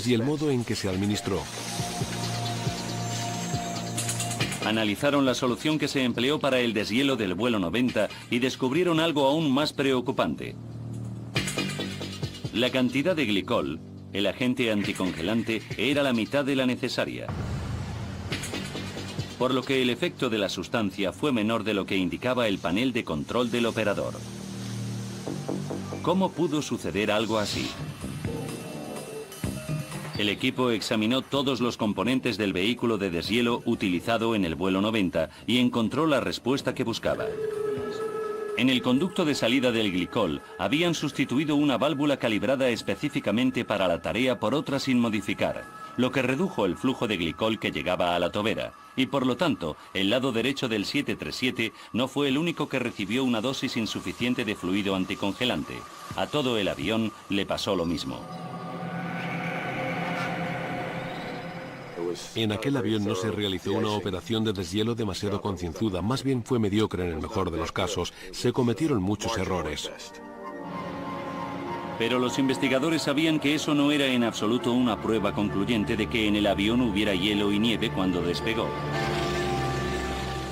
Y el modo en que se administró. Analizaron la solución que se empleó para el deshielo del vuelo 90 y descubrieron algo aún más preocupante. La cantidad de glicol, el agente anticongelante, era la mitad de la necesaria, por lo que el efecto de la sustancia fue menor de lo que indicaba el panel de control del operador. ¿Cómo pudo suceder algo así? El equipo examinó todos los componentes del vehículo de deshielo utilizado en el vuelo 90 y encontró la respuesta que buscaba. En el conducto de salida del glicol habían sustituido una válvula calibrada específicamente para la tarea por otra sin modificar, lo que redujo el flujo de glicol que llegaba a la tobera, y por lo tanto, el lado derecho del 737 no fue el único que recibió una dosis insuficiente de fluido anticongelante. A todo el avión le pasó lo mismo. En aquel avión no se realizó una operación de deshielo demasiado concienzuda, más bien fue mediocre en el mejor de los casos. Se cometieron muchos errores. Pero los investigadores sabían que eso no era en absoluto una prueba concluyente de que en el avión hubiera hielo y nieve cuando despegó.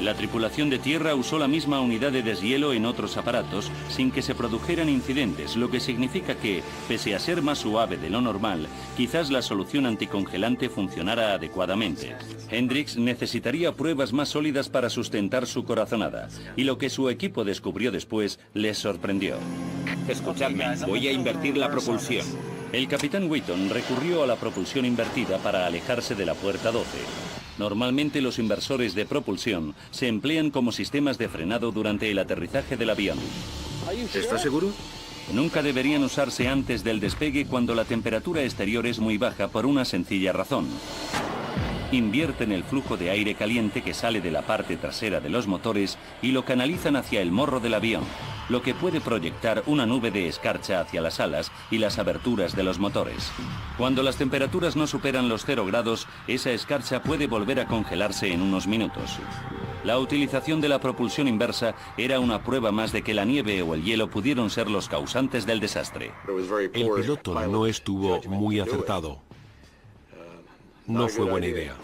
La tripulación de tierra usó la misma unidad de deshielo en otros aparatos sin que se produjeran incidentes, lo que significa que, pese a ser más suave de lo normal, quizás la solución anticongelante funcionara adecuadamente. Hendricks necesitaría pruebas más sólidas para sustentar su corazonada, y lo que su equipo descubrió después les sorprendió. Escuchadme, voy a invertir la propulsión. El capitán Wheaton recurrió a la propulsión invertida para alejarse de la puerta 12. Normalmente los inversores de propulsión se emplean como sistemas de frenado durante el aterrizaje del avión. ¿Estás seguro? Nunca deberían usarse antes del despegue cuando la temperatura exterior es muy baja por una sencilla razón. invierten el flujo de aire caliente que sale de la parte trasera de los motores y lo canalizan hacia el morro del avión, lo que puede proyectar una nube de escarcha hacia las alas y las aberturas de los motores. Cuando las temperaturas no superan los 0 grados, esa escarcha puede volver a congelarse en unos minutos. La utilización de la propulsión inversa era una prueba más de que la nieve o el hielo pudieron ser los causantes del desastre. El piloto no estuvo muy acertado. No fue buena idea.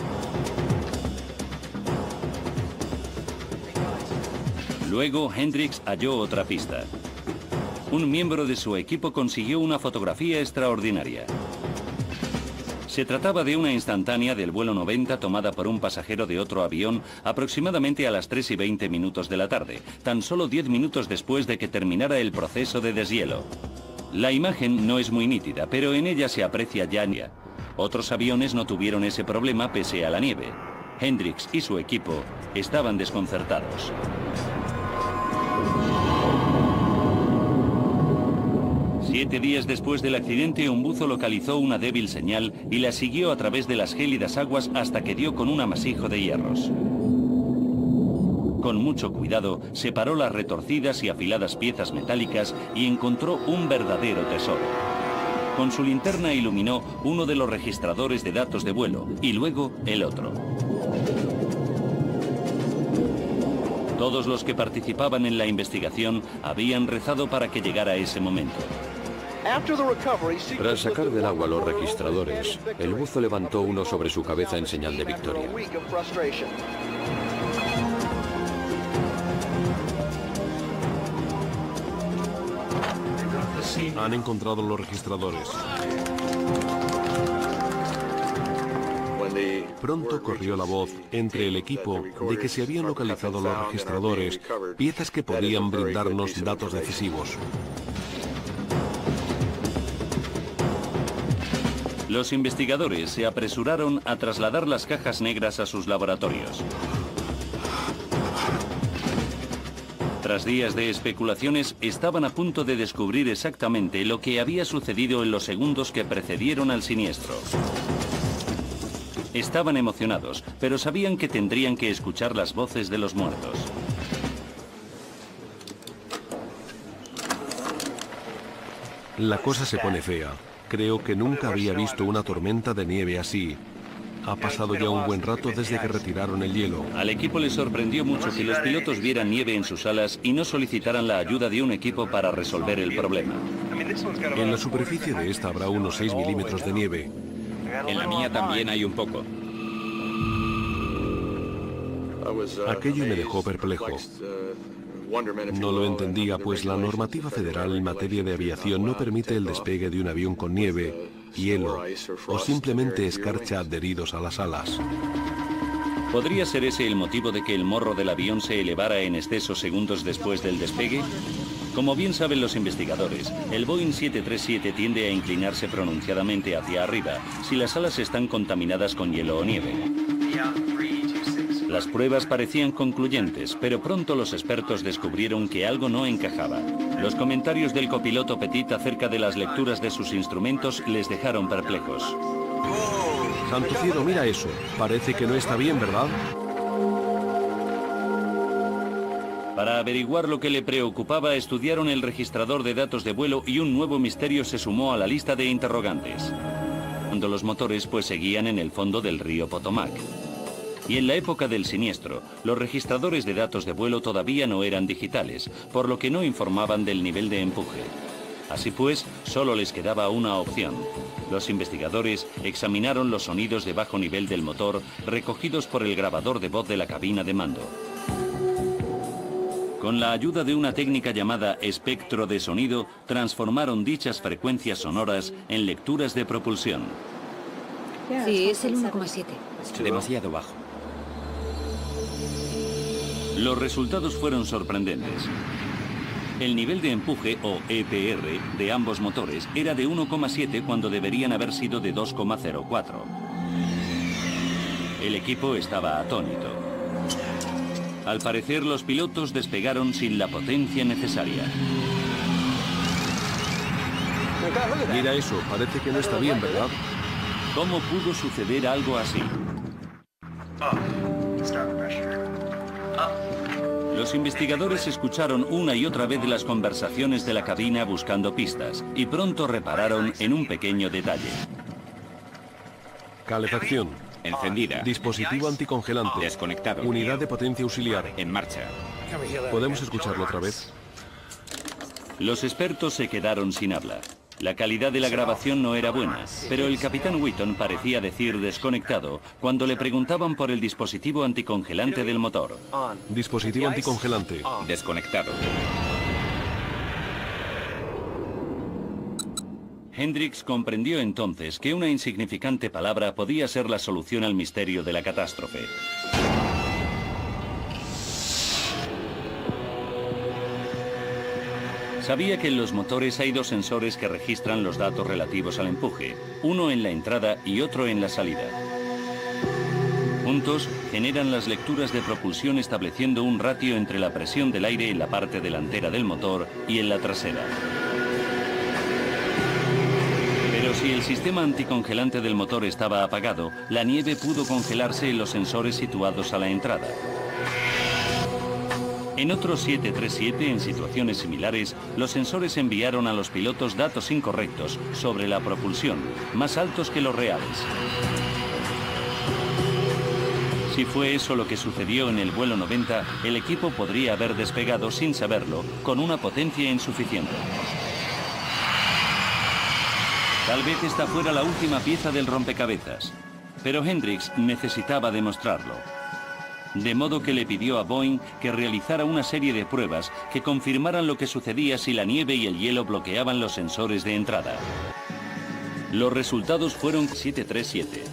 Luego, Hendricks halló otra pista. Un miembro de su equipo consiguió una fotografía extraordinaria. Se trataba de una instantánea del vuelo 90 tomada por un pasajero de otro avión aproximadamente a las 3:20 minutos de la tarde, tan solo 10 minutos después de que terminara el proceso de deshielo. La imagen no es muy nítida, pero en ella se aprecia ya nieve. Otros aviones no tuvieron ese problema pese a la nieve. Hendricks y su equipo estaban desconcertados. Siete días después del accidente, un buzo localizó una débil señal y la siguió a través de las gélidas aguas hasta que dio con un amasijo de hierros. Con mucho cuidado, separó las retorcidas y afiladas piezas metálicas y encontró un verdadero tesoro. Con su linterna iluminó uno de los registradores de datos de vuelo y luego el otro. Todos los que participaban en la investigación habían rezado para que llegara ese momento. Tras sacar del agua los registradores, el buzo levantó uno sobre su cabeza en señal de victoria. Han encontrado los registradores. Pronto corrió la voz entre el equipo de que se habían localizado los registradores, piezas que podían brindarnos datos decisivos. Los investigadores se apresuraron a trasladar las cajas negras a sus laboratorios. Tras días de especulaciones, estaban a punto de descubrir exactamente lo que había sucedido en los segundos que precedieron al siniestro. Estaban emocionados, pero sabían que tendrían que escuchar las voces de los muertos. La cosa se pone fea. Creo que nunca había visto una tormenta de nieve así. Ha pasado ya un buen rato desde que retiraron el hielo. Al equipo le sorprendió mucho que los pilotos vieran nieve en sus alas y no solicitaran la ayuda de un equipo para resolver el problema. En la superficie de esta habrá unos 6 milímetros de nieve. En la mía también hay un poco. Aquello me dejó perplejo. No lo entendía, pues la normativa federal en materia de aviación no permite el despegue de un avión con nieve, hielo o simplemente escarcha adheridos a las alas. ¿Podría ser ese el motivo de que el morro del avión se elevara en exceso segundos después del despegue? Como bien saben los investigadores, el Boeing 737 tiende a inclinarse pronunciadamente hacia arriba si las alas están contaminadas con hielo o nieve. Las pruebas parecían concluyentes, pero pronto los expertos descubrieron que algo no encajaba. Los comentarios del copiloto Petit acerca de las lecturas de sus instrumentos les dejaron perplejos. ¡Santo cielo, mira eso! Parece que no está bien, ¿verdad? Para averiguar lo que le preocupaba, estudiaron el registrador de datos de vuelo y un nuevo misterio se sumó a la lista de interrogantes. Cuando los motores pues seguían en el fondo del río Potomac. Y en la época del siniestro, los registradores de datos de vuelo todavía no eran digitales, por lo que no informaban del nivel de empuje. Así pues, solo les quedaba una opción. Los investigadores examinaron los sonidos de bajo nivel del motor recogidos por el grabador de voz de la cabina de mando. Con la ayuda de una técnica llamada espectro de sonido, transformaron dichas frecuencias sonoras en lecturas de propulsión. Sí, es el 1,7. Demasiado bajo. Los resultados fueron sorprendentes. El nivel de empuje, o EPR, de ambos motores era de 1,7 cuando deberían haber sido de 2,04. El equipo estaba atónito. Al parecer, los pilotos despegaron sin la potencia necesaria. Mira eso, parece que no está bien, ¿verdad? ¿Cómo pudo suceder algo así? Los investigadores escucharon una y otra vez las conversaciones de la cabina buscando pistas y pronto repararon en un pequeño detalle. Calefacción. Encendida. Dispositivo anticongelante. Desconectado. Unidad de potencia auxiliar. En marcha. ¿Podemos escucharlo otra vez? Los expertos se quedaron sin habla. La calidad de la grabación no era buena, pero el capitán Wheaton parecía decir desconectado cuando le preguntaban por el dispositivo anticongelante del motor. Dispositivo anticongelante. Desconectado. Hendricks comprendió entonces que una insignificante palabra podía ser la solución al misterio de la catástrofe. Sabía que en los motores hay dos sensores que registran los datos relativos al empuje, uno en la entrada y otro en la salida. Juntos generan las lecturas de propulsión estableciendo un ratio entre la presión del aire en la parte delantera del motor y en la trasera. Pero si el sistema anticongelante del motor estaba apagado, la nieve pudo congelarse en los sensores situados a la entrada. En otro 737, en situaciones similares, los sensores enviaron a los pilotos datos incorrectos sobre la propulsión, más altos que los reales. Si fue eso lo que sucedió en el vuelo 90, el equipo podría haber despegado sin saberlo, con una potencia insuficiente. Tal vez esta fuera la última pieza del rompecabezas, pero Hendricks necesitaba demostrarlo. De modo que le pidió a Boeing que realizara una serie de pruebas que confirmaran lo que sucedía si la nieve y el hielo bloqueaban los sensores de entrada. Los resultados fueron 737.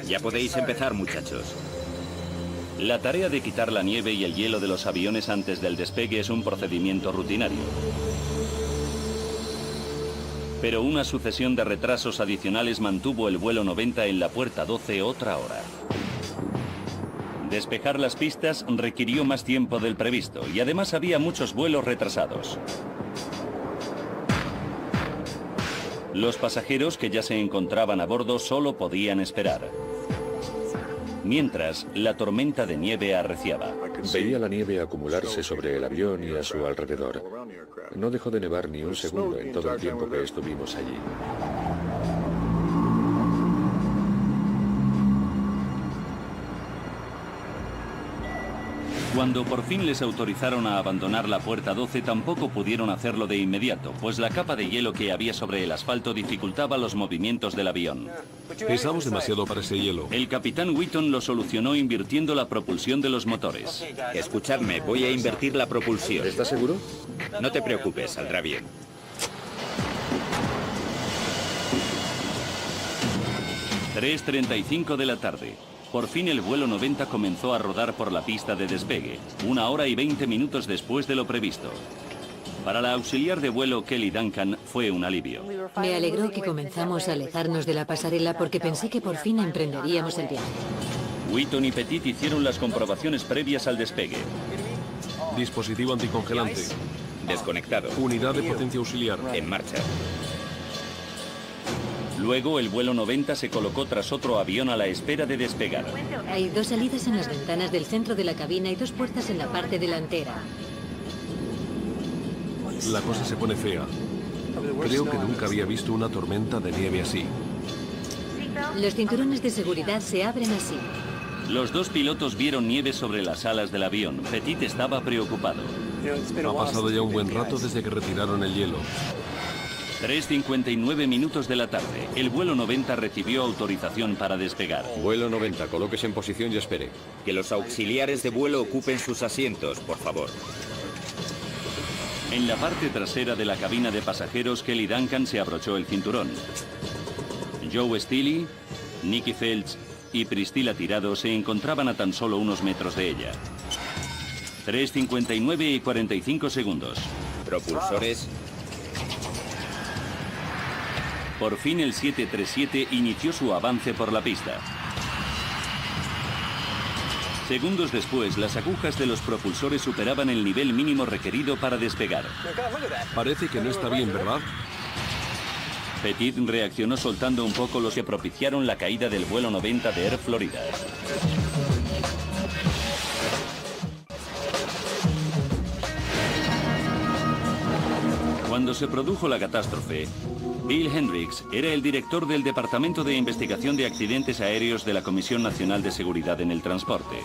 Ya podéis empezar, muchachos. La tarea de quitar la nieve y el hielo de los aviones antes del despegue es un procedimiento rutinario. Pero una sucesión de retrasos adicionales mantuvo el vuelo 90 en la puerta 12 otra hora. Despejar las pistas requirió más tiempo del previsto y además había muchos vuelos retrasados. Los pasajeros que ya se encontraban a bordo solo podían esperar. Mientras, la tormenta de nieve arreciaba. Veía la nieve acumularse sobre el avión y a su alrededor. No dejó de nevar ni un segundo en todo el tiempo que estuvimos allí. Cuando por fin les autorizaron a abandonar la puerta 12, tampoco pudieron hacerlo de inmediato, pues la capa de hielo que había sobre el asfalto dificultaba los movimientos del avión. Pesamos demasiado para ese hielo. El capitán Wheaton lo solucionó invirtiendo la propulsión de los motores. Escuchadme, voy a invertir la propulsión. ¿Estás seguro? No te preocupes, saldrá bien. (3:35 de la tarde). Por fin el vuelo 90 comenzó a rodar por la pista de despegue, 1 hora y 20 minutos después de lo previsto. Para la auxiliar de vuelo Kelly Duncan fue un alivio. Me alegró que comenzamos a alejarnos de la pasarela porque pensé que por fin emprenderíamos el viaje. Wheaton y Petit hicieron las comprobaciones previas al despegue. Dispositivo anticongelante. Desconectado. Unidad de potencia auxiliar. En marcha. Luego el vuelo 90 se colocó tras otro avión a la espera de despegar. Hay 2 salidas en las ventanas del centro de la cabina y 2 puertas en la parte delantera. La cosa se pone fea. Creo que nunca había visto una tormenta de nieve así. Los cinturones de seguridad se abren así. Los 2 pilotos vieron nieve sobre las alas del avión. Petit estaba preocupado. Ha pasado ya un buen rato desde que retiraron el hielo. 3:59 minutos de la tarde. El vuelo 90 recibió autorización para despegar. Vuelo 90, colóquese en posición y espere. Que los auxiliares de vuelo ocupen sus asientos, por favor. En la parte trasera de la cabina de pasajeros, Kelly Duncan se abrochó el cinturón. Joe Steele, Nicky Felch y Priscilla Tirado se encontraban a tan solo unos metros de ella. 3:59 y 45 segundos. Propulsores. Por fin el 737 inició su avance por la pista. Segundos después, las agujas de los propulsores superaban el nivel mínimo requerido para despegar. Parece que no está bien, ¿verdad? Petit reaccionó soltando un poco los que propiciaron la caída del vuelo 90 de Air Florida. Cuando se produjo la catástrofe, Bill Hendricks era el director del Departamento de Investigación de Accidentes Aéreos de la Comisión Nacional de Seguridad en el Transporte.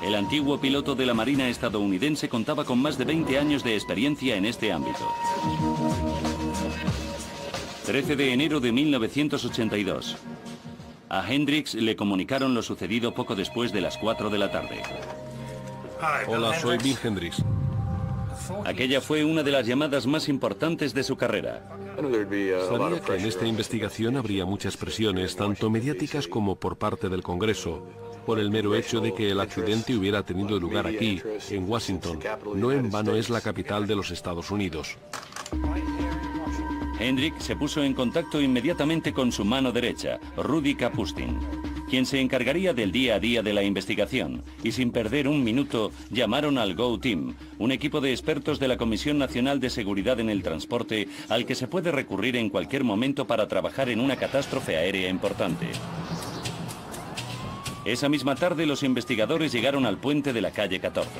El antiguo piloto de la Marina estadounidense contaba con más de 20 años de experiencia en este ámbito. 13 de enero de 1982. A Hendricks le comunicaron lo sucedido poco después de las 4 de la tarde. Hola, soy Bill Hendricks. Aquella fue una de las llamadas más importantes de su carrera. Sabía que en esta investigación habría muchas presiones, tanto mediáticas como por parte del Congreso, por el mero hecho de que el accidente hubiera tenido lugar aquí, en Washington. No en vano es la capital de los Estados Unidos. Hendricks se puso en contacto inmediatamente con su mano derecha, Rudy Kapustin, quien se encargaría del día a día de la investigación, y sin perder un minuto llamaron al Go Team, un equipo de expertos de la Comisión Nacional de Seguridad en el Transporte al que se puede recurrir en cualquier momento para trabajar en una catástrofe aérea importante. Esa misma tarde los investigadores llegaron al puente de la calle 14.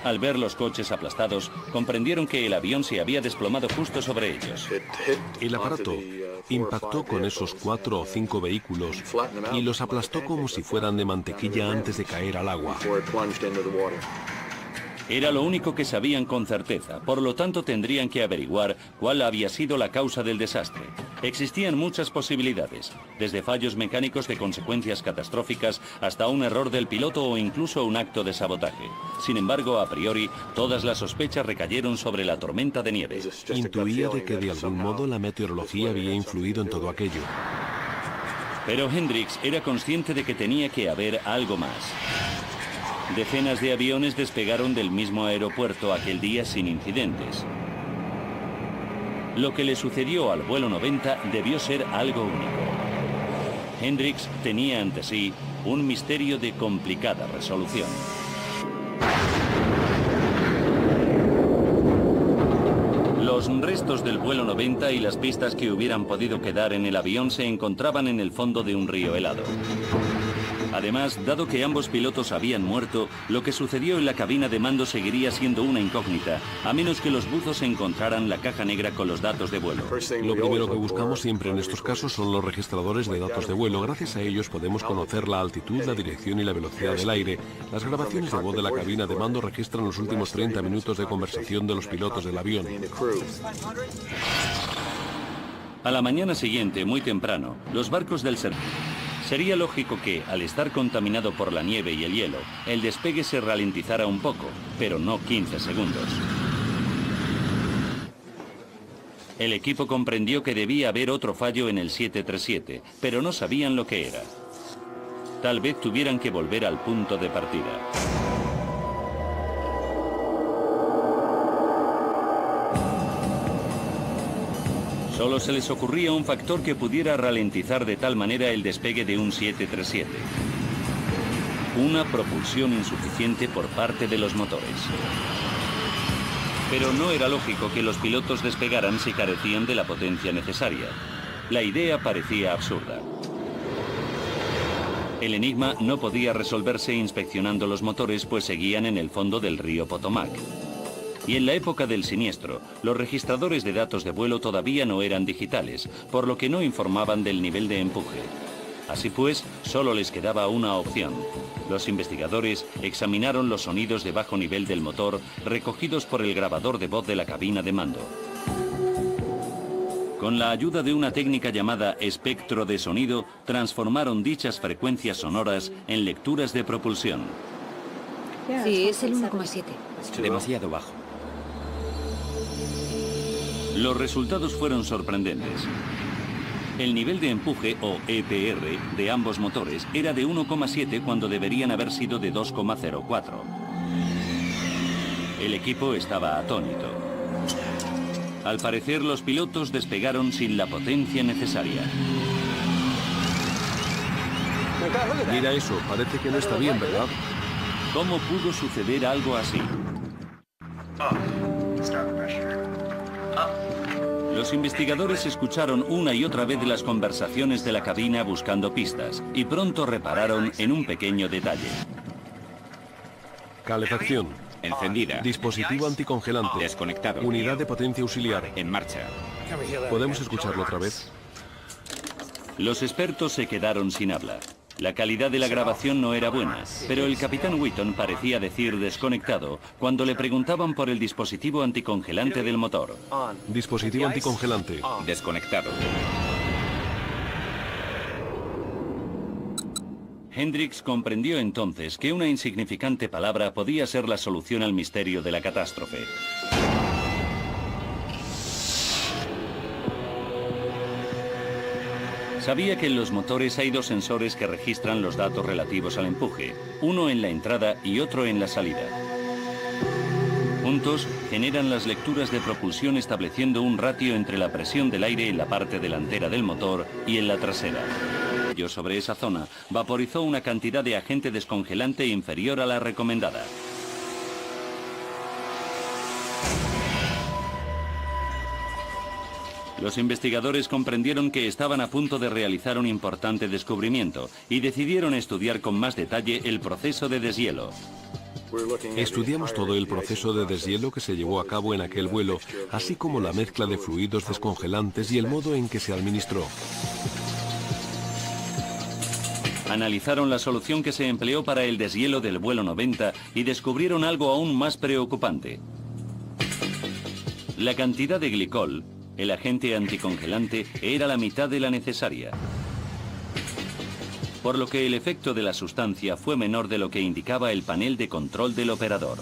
Al ver los coches aplastados, comprendieron que el avión se había desplomado justo sobre ellos. El aparato impactó con esos 4 o 5 vehículos y los aplastó como si fueran de mantequilla antes de caer al agua. Era lo único que sabían con certeza, por lo tanto tendrían que averiguar cuál había sido la causa del desastre. Existían muchas posibilidades, desde fallos mecánicos de consecuencias catastróficas hasta un error del piloto o incluso un acto de sabotaje. Sin embargo, a priori, todas las sospechas recayeron sobre la tormenta de nieve. Intuía de que de algún modo la meteorología había influido en todo aquello. Pero Hendricks era consciente de que tenía que haber algo más. Decenas de aviones despegaron del mismo aeropuerto aquel día sin incidentes. Lo que le sucedió al vuelo 90 debió ser algo único. Hendricks tenía ante sí un misterio de complicada resolución. Los restos del vuelo 90 y las pistas que hubieran podido quedar en el avión se encontraban en el fondo de un río helado. Además, dado que ambos pilotos habían muerto, lo que sucedió en la cabina de mando seguiría siendo una incógnita, a menos que los buzos encontraran la caja negra con los datos de vuelo. Lo primero que buscamos siempre en estos casos son los registradores de datos de vuelo. Gracias a ellos podemos conocer la altitud, la dirección y la velocidad del aire. Las grabaciones de voz de la cabina de mando registran los últimos 30 minutos de conversación de los pilotos del avión. A la mañana siguiente, muy temprano, los barcos del servicio. Sería lógico que, al estar contaminado por la nieve y el hielo, el despegue se ralentizara un poco, pero no 15 segundos. El equipo comprendió que debía haber otro fallo en el 737, pero no sabían lo que era. Tal vez tuvieran que volver al punto de partida. Solo se les ocurría un factor que pudiera ralentizar de tal manera el despegue de un 737. Una propulsión insuficiente por parte de los motores. Pero no era lógico que los pilotos despegaran si carecían de la potencia necesaria. La idea parecía absurda. El enigma no podía resolverse inspeccionando los motores, pues seguían en el fondo del río Potomac. Y en la época del siniestro, los registradores de datos de vuelo todavía no eran digitales, por lo que no informaban del nivel de empuje. Así pues, solo les quedaba una opción. Los investigadores examinaron los sonidos de bajo nivel del motor recogidos por el grabador de voz de la cabina de mando. Con la ayuda de una técnica llamada espectro de sonido, transformaron dichas frecuencias sonoras en lecturas de propulsión. Sí, es el 1,7. Demasiado bajo. Los resultados fueron sorprendentes. El nivel de empuje, o EPR, de ambos motores era de 1,7 cuando deberían haber sido de 2,04. El equipo estaba atónito. Al parecer, los pilotos despegaron sin la potencia necesaria. Mira eso, parece que no está bien, ¿verdad? ¿Cómo pudo suceder algo así? Los investigadores escucharon una y otra vez las conversaciones de la cabina buscando pistas y pronto repararon en un pequeño detalle. Calefacción. Encendida. Dispositivo anticongelante. Desconectado. Unidad de potencia auxiliar. En marcha. ¿Podemos escucharlo otra vez? Los expertos se quedaron sin habla. La calidad de la grabación no era buena, pero el capitán Wheaton parecía decir desconectado cuando le preguntaban por el dispositivo anticongelante del motor. Dispositivo anticongelante. Desconectado. Hendricks comprendió entonces que una insignificante palabra podía ser la solución al misterio de la catástrofe. Sabía que en los motores hay dos sensores que registran los datos relativos al empuje, uno en la entrada y otro en la salida. Juntos generan las lecturas de propulsión estableciendo un ratio entre la presión del aire en la parte delantera del motor y en la trasera. Sobre esa zona vaporizó una cantidad de agente descongelante inferior a la recomendada. Los investigadores comprendieron que estaban a punto de realizar un importante descubrimiento y decidieron estudiar con más detalle el proceso de deshielo. Estudiamos todo el proceso de deshielo que se llevó a cabo en aquel vuelo, así como la mezcla de fluidos descongelantes y el modo en que se administró. Analizaron la solución que se empleó para el deshielo del vuelo 90 y descubrieron algo aún más preocupante. La cantidad de glicol, el agente anticongelante, era la mitad de la necesaria, por lo que el efecto de la sustancia fue menor de lo que indicaba el panel de control del operador.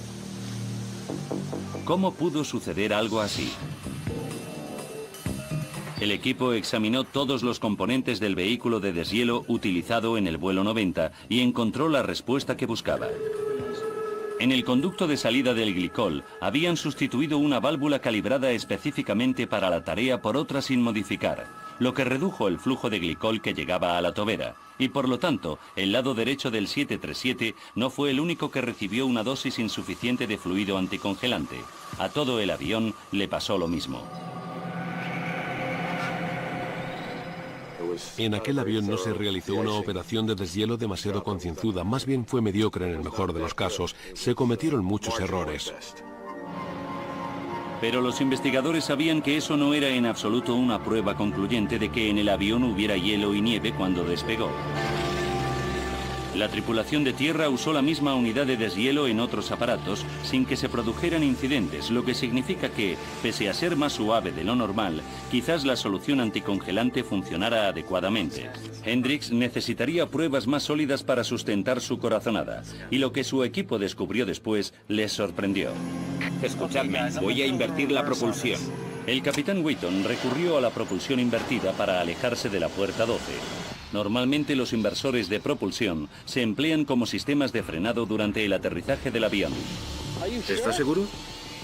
¿Cómo pudo suceder algo así? El equipo examinó todos los componentes del vehículo de deshielo utilizado en el vuelo 90 y encontró la respuesta que buscaba. En el conducto de salida del glicol habían sustituido una válvula calibrada específicamente para la tarea por otra sin modificar, lo que redujo el flujo de glicol que llegaba a la tobera, y por lo tanto, el lado derecho del 737 no fue el único que recibió una dosis insuficiente de fluido anticongelante. A todo el avión le pasó lo mismo. En aquel avión no se realizó una operación de deshielo demasiado concienzuda, más bien fue mediocre en el mejor de los casos. Se cometieron muchos errores. Pero los investigadores sabían que eso no era en absoluto una prueba concluyente de que en el avión hubiera hielo y nieve cuando despegó. La tripulación de tierra usó la misma unidad de deshielo en otros aparatos sin que se produjeran incidentes, lo que significa que, pese a ser más suave de lo normal, quizás la solución anticongelante funcionara adecuadamente. Hendricks necesitaría pruebas más sólidas para sustentar su corazonada, y lo que su equipo descubrió después les sorprendió. Escuchadme, voy a invertir la propulsión. El capitán Wheaton recurrió a la propulsión invertida para alejarse de la puerta 12. Normalmente los inversores de propulsión se emplean como sistemas de frenado durante el aterrizaje del avión. ¿Estás seguro?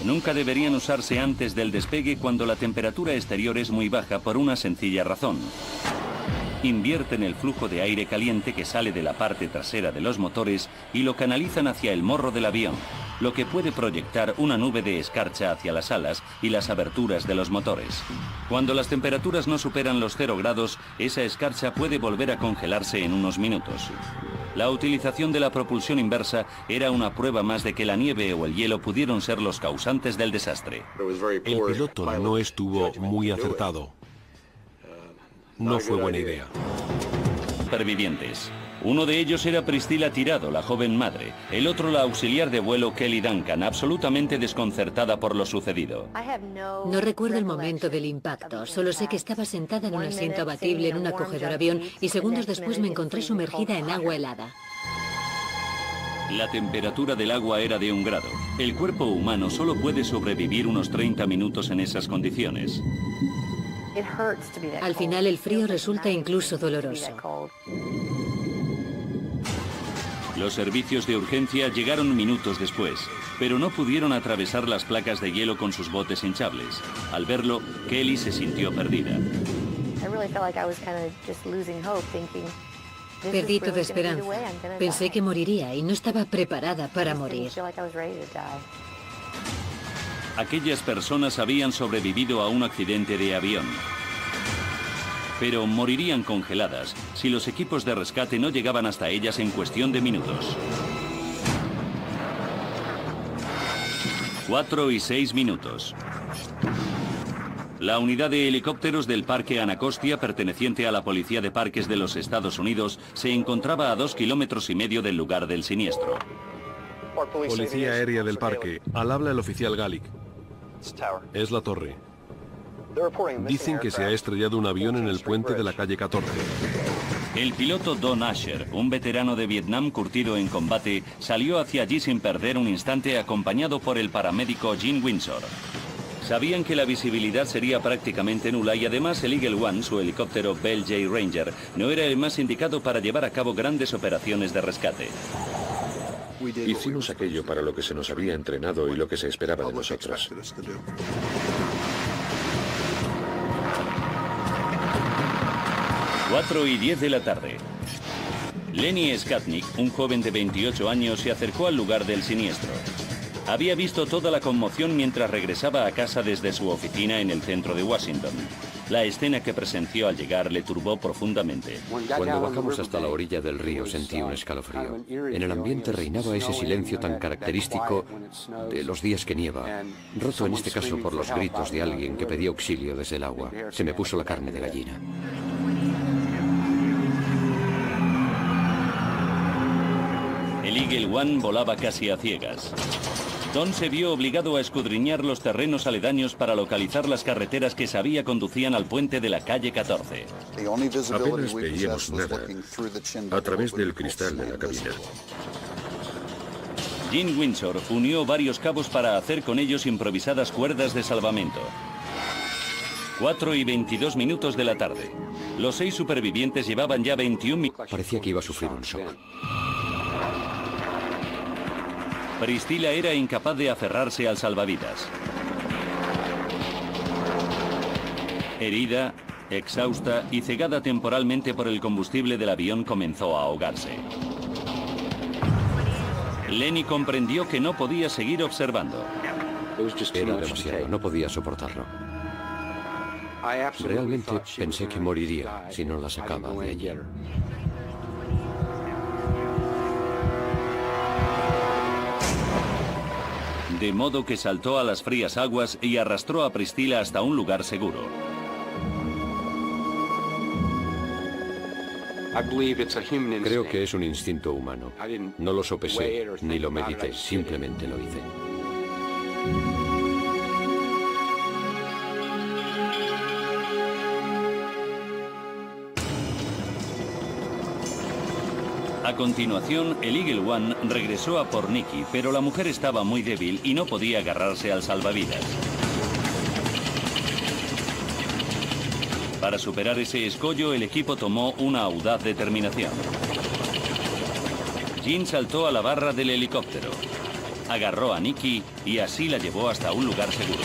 Nunca deberían usarse antes del despegue cuando la temperatura exterior es muy baja por una sencilla razón. Invierten el flujo de aire caliente que sale de la parte trasera de los motores y lo canalizan hacia el morro del avión, lo que puede proyectar una nube de escarcha hacia las alas y las aberturas de los motores. Cuando las temperaturas no superan los 0 grados, esa escarcha puede volver a congelarse en unos minutos. La utilización de la propulsión inversa era una prueba más de que la nieve o el hielo pudieron ser los causantes del desastre. El piloto no estuvo muy acertado. No fue buena idea. Supervivientes. Uno de ellos era Priscilla Tirado, la joven madre. El otro la auxiliar de vuelo Kelly Duncan, absolutamente desconcertada por lo sucedido. No recuerdo el momento del impacto, solo sé que estaba sentada en un asiento abatible en un acogedor avión y segundos después me encontré sumergida en agua helada. La temperatura del agua era de 1 grado. El cuerpo humano solo puede sobrevivir unos 30 minutos en esas condiciones. Al final el frío resulta incluso doloroso. Los servicios de urgencia llegaron minutos después, pero no pudieron atravesar las placas de hielo con sus botes hinchables. Al verlo, Kelly se sintió perdida. Perdí toda esperanza. Pensé que moriría y no estaba preparada para morir. Aquellas personas habían sobrevivido a un accidente de avión, pero morirían congeladas si los equipos de rescate no llegaban hasta ellas en cuestión de minutos. 4 y 6 minutos. La unidad de helicópteros del Parque Anacostia, perteneciente a la Policía de Parques de los Estados Unidos, se encontraba a 2,5 kilómetros del lugar del siniestro. Policía Aérea del Parque. Al habla el oficial Gallic. Es la torre. Dicen que se ha estrellado un avión en el puente de la calle 14. El piloto Don Asher, un veterano de Vietnam curtido en combate, salió hacia allí sin perder un instante, acompañado por el paramédico Gene Windsor. Sabían que la visibilidad sería prácticamente nula y además el Eagle One, su helicóptero Bell J. Ranger, no era el más indicado para llevar a cabo grandes operaciones de rescate. Hicimos aquello para lo que se nos había entrenado y lo que se esperaba de nosotros. Cuatro y 10 de la tarde. Lenny Skatnik, un joven de 28 años, se acercó al lugar del siniestro. Había visto toda la conmoción mientras regresaba a casa desde su oficina en el centro de Washington. La escena que presenció al llegar le turbó profundamente. Cuando bajamos hasta la orilla del río sentí un escalofrío. En el ambiente reinaba ese silencio tan característico de los días que nieva, roto en este caso por los gritos de alguien que pedía auxilio desde el agua. Se me puso la carne de gallina. El Eagle One volaba casi a ciegas. Don se vio obligado a escudriñar los terrenos aledaños para localizar las carreteras que sabía conducían al puente de la calle 14. Apenas veíamos nada a través del cristal de la cabina. Gene Windsor unió varios cabos para hacer con ellos improvisadas cuerdas de salvamento. 4 y 22 minutos de la tarde. Los 6 supervivientes llevaban ya 21 minutos. Parecía que iba a sufrir un shock. Priscilla era incapaz de aferrarse al salvavidas. Herida, exhausta y cegada temporalmente por el combustible del avión, comenzó a ahogarse. Lenny comprendió que no podía seguir observando. Era demasiado, no podía soportarlo. Realmente pensé que moriría si no la sacaba de allí. De modo que saltó a las frías aguas y arrastró a Priscilla hasta un lugar seguro. Creo que es un instinto humano. No lo sopesé ni lo medité, simplemente lo hice. A continuación, el Eagle One regresó a por Nikki, pero la mujer estaba muy débil y no podía agarrarse al salvavidas. Para superar ese escollo, el equipo tomó una audaz determinación. Gene saltó a la barra del helicóptero, agarró a Nikki y así la llevó hasta un lugar seguro.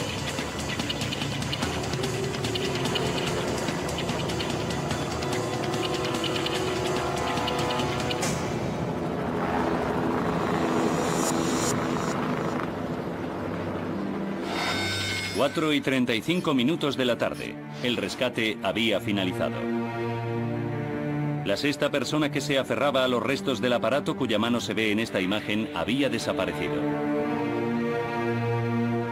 Cuatro y 35 minutos de la tarde. El rescate había finalizado. La sexta persona que se aferraba a los restos del aparato, cuya mano se ve en esta imagen, había desaparecido.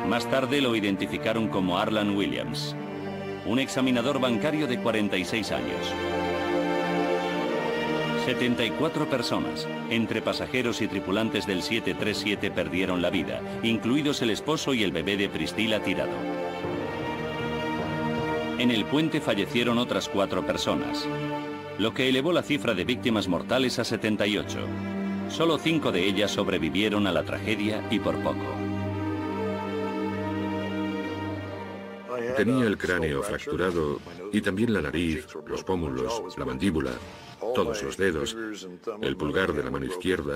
Más tarde lo identificaron como Arlan Williams, un examinador bancario de 46 años. 74 personas, entre pasajeros y tripulantes del 737, perdieron la vida, incluidos el esposo y el bebé de Priscilla tirado. En el puente fallecieron otras 4 personas, lo que elevó la cifra de víctimas mortales a 78. Solo 5 de ellas sobrevivieron a la tragedia y por poco. Tenía el cráneo fracturado y también la nariz, los pómulos, la mandíbula, todos los dedos, el pulgar de la mano izquierda,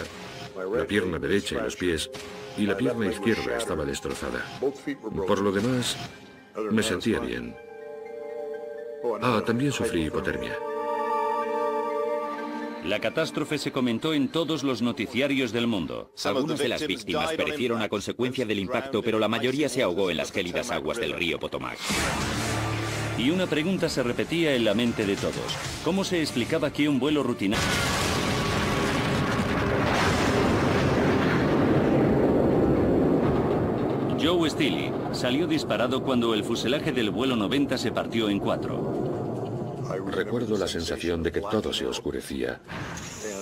la pierna derecha y los pies, y la pierna izquierda estaba destrozada. Por lo demás, me sentía bien. También sufrí hipotermia. La catástrofe se comentó en todos los noticiarios del mundo. Algunas de las víctimas perecieron a consecuencia del impacto, pero la mayoría se ahogó en las gélidas aguas del río Potomac. Y una pregunta se repetía en la mente de todos. ¿Cómo se explicaba que un vuelo rutinario... Joe Steely salió disparado cuando el fuselaje del vuelo 90 se partió en 4. Recuerdo la sensación de que todo se oscurecía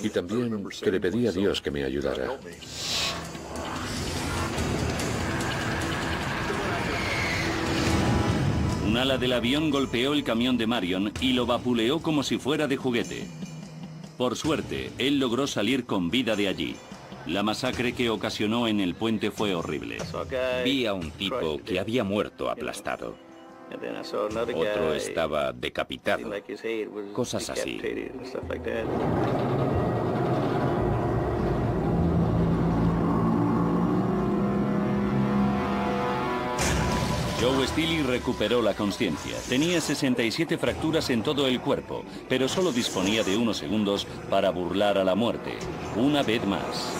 y también que le pedí a Dios que me ayudara. Un ala del avión golpeó el camión de Marion y lo vapuleó como si fuera de juguete. Por suerte, él logró salir con vida de allí. La masacre que ocasionó en el puente fue horrible. Vi a un tipo que había muerto aplastado. Otro estaba decapitado. Cosas así. Joe Steely recuperó la conciencia. Tenía 67 fracturas en todo el cuerpo, pero solo disponía de unos segundos para burlar a la muerte. Una vez más.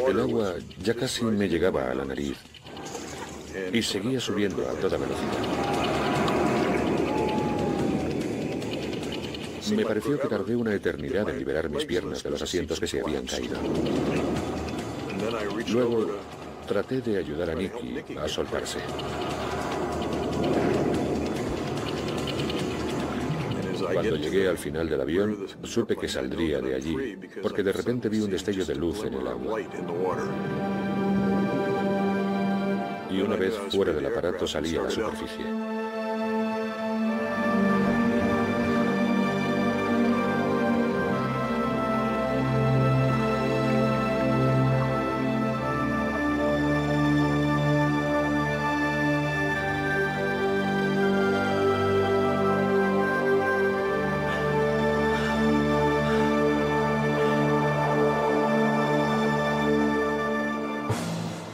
El agua ya casi me llegaba a la nariz y seguía subiendo a toda velocidad. Me pareció que tardé una eternidad en liberar mis piernas de los asientos que se habían caído. Luego traté de ayudar a Nicky a soltarse. Cuando llegué al final del avión, supe que saldría de allí, porque de repente vi un destello de luz en el agua. Y una vez fuera del aparato salí a la superficie.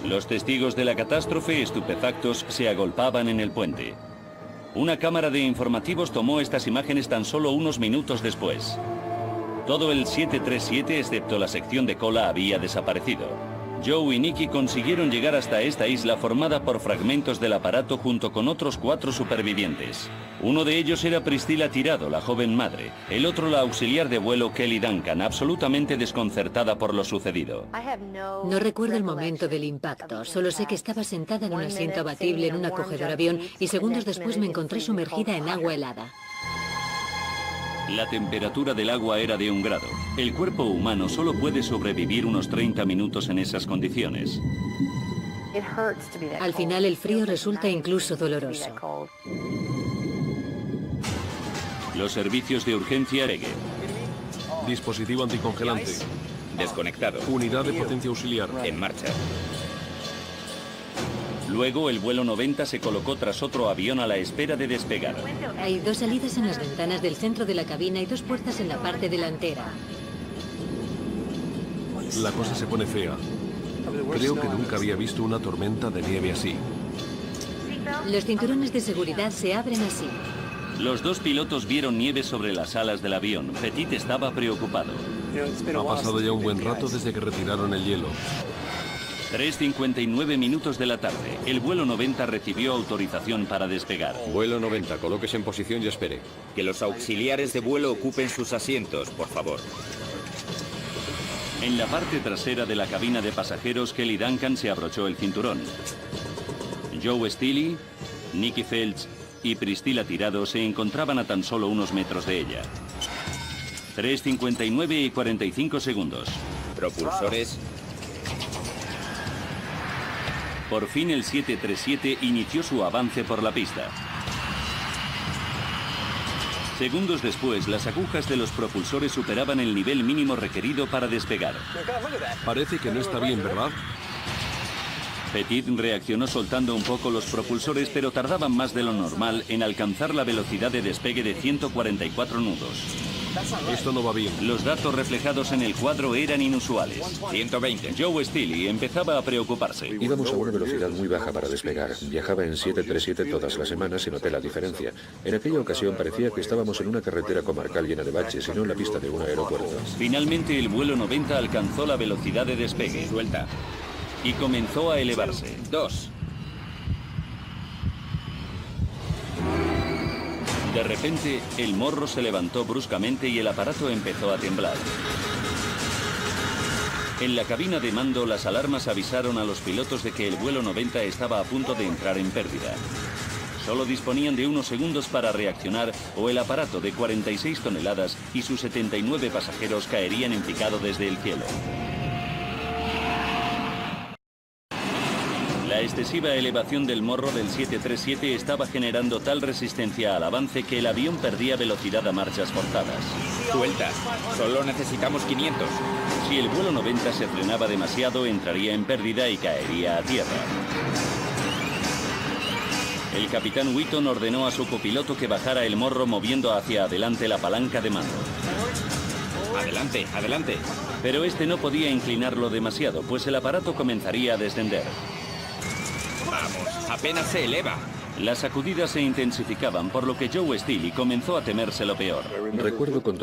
Los testigos de la catástrofe, estupefactos, se agolpaban en el puente. Una cámara de informativos tomó estas imágenes tan solo unos minutos después. Todo el 737, excepto la sección de cola, había desaparecido. Joe y Nicky consiguieron llegar hasta esta isla formada por fragmentos del aparato junto con otros 4 supervivientes. Uno de ellos era Priscilla Tirado, la joven madre. El otro la auxiliar de vuelo Kelly Duncan, absolutamente desconcertada por lo sucedido. No recuerdo el momento del impacto, solo sé que estaba sentada en un asiento abatible en un acogedor avión y segundos después me encontré sumergida en agua helada. La temperatura del agua era de 1 grado. El cuerpo humano solo puede sobrevivir unos 30 minutos en esas condiciones. Al final el frío resulta incluso doloroso. Los servicios de urgencia Dispositivo anticongelante. Desconectado. Unidad de potencia auxiliar. En marcha. Luego el vuelo 90 se colocó tras otro avión a la espera de despegar. Hay 2 salidas en las ventanas del centro de la cabina y 2 puertas en la parte delantera. La cosa se pone fea. Creo que nunca había visto una tormenta de nieve así. Los cinturones de seguridad se abren así. Los 2 pilotos vieron nieve sobre las alas del avión. Petit estaba preocupado. Ha pasado ya un buen rato desde que retiraron el hielo. 3:59 minutos de la tarde. El vuelo 90 recibió autorización para despegar. Vuelo 90, colóquese en posición y espere. Que los auxiliares de vuelo ocupen sus asientos, por favor. En la parte trasera de la cabina de pasajeros, Kelly Duncan se abrochó el cinturón. Joe Steely, Nicky Phelps y Priscilla Tirado se encontraban a tan solo unos metros de ella. 3:59 y 45 segundos. Propulsores. Por fin el 737 inició su avance por la pista. Segundos después, las agujas de los propulsores superaban el nivel mínimo requerido para despegar. Parece que no está bien, ¿verdad? Petit reaccionó soltando un poco los propulsores, pero tardaban más de lo normal en alcanzar la velocidad de despegue de 144 nudos. Esto no va bien. Los datos reflejados en el cuadro eran inusuales. 120. Joe Steely empezaba a preocuparse. Íbamos a una velocidad muy baja para despegar. Viajaba en 737 todas las semanas y noté la diferencia. En aquella ocasión parecía que estábamos en una carretera comarcal llena de baches y no en la pista de un aeropuerto. Finalmente el vuelo 90 alcanzó la velocidad de despegue. Suelta. Y comenzó a elevarse. 2. De repente, el morro se levantó bruscamente y el aparato empezó a temblar. En la cabina de mando, las alarmas avisaron a los pilotos de que el vuelo 90 estaba a punto de entrar en pérdida. Solo disponían de unos segundos para reaccionar o el aparato de 46 toneladas y sus 79 pasajeros caerían en picado desde el cielo. La excesiva elevación del morro del 737 estaba generando tal resistencia al avance que el avión perdía velocidad a marchas forzadas. Suelta. Solo necesitamos 500. Si el vuelo 90 se frenaba demasiado, entraría en pérdida y caería a tierra. El capitán Wheaton ordenó a su copiloto que bajara el morro moviendo hacia adelante la palanca de mando. Adelante, adelante. Pero este no podía inclinarlo demasiado, pues el aparato comenzaría a descender. Vamos, apenas se eleva. Las sacudidas se intensificaban, por lo que Joe Steely comenzó a temerse lo peor. Recuerdo con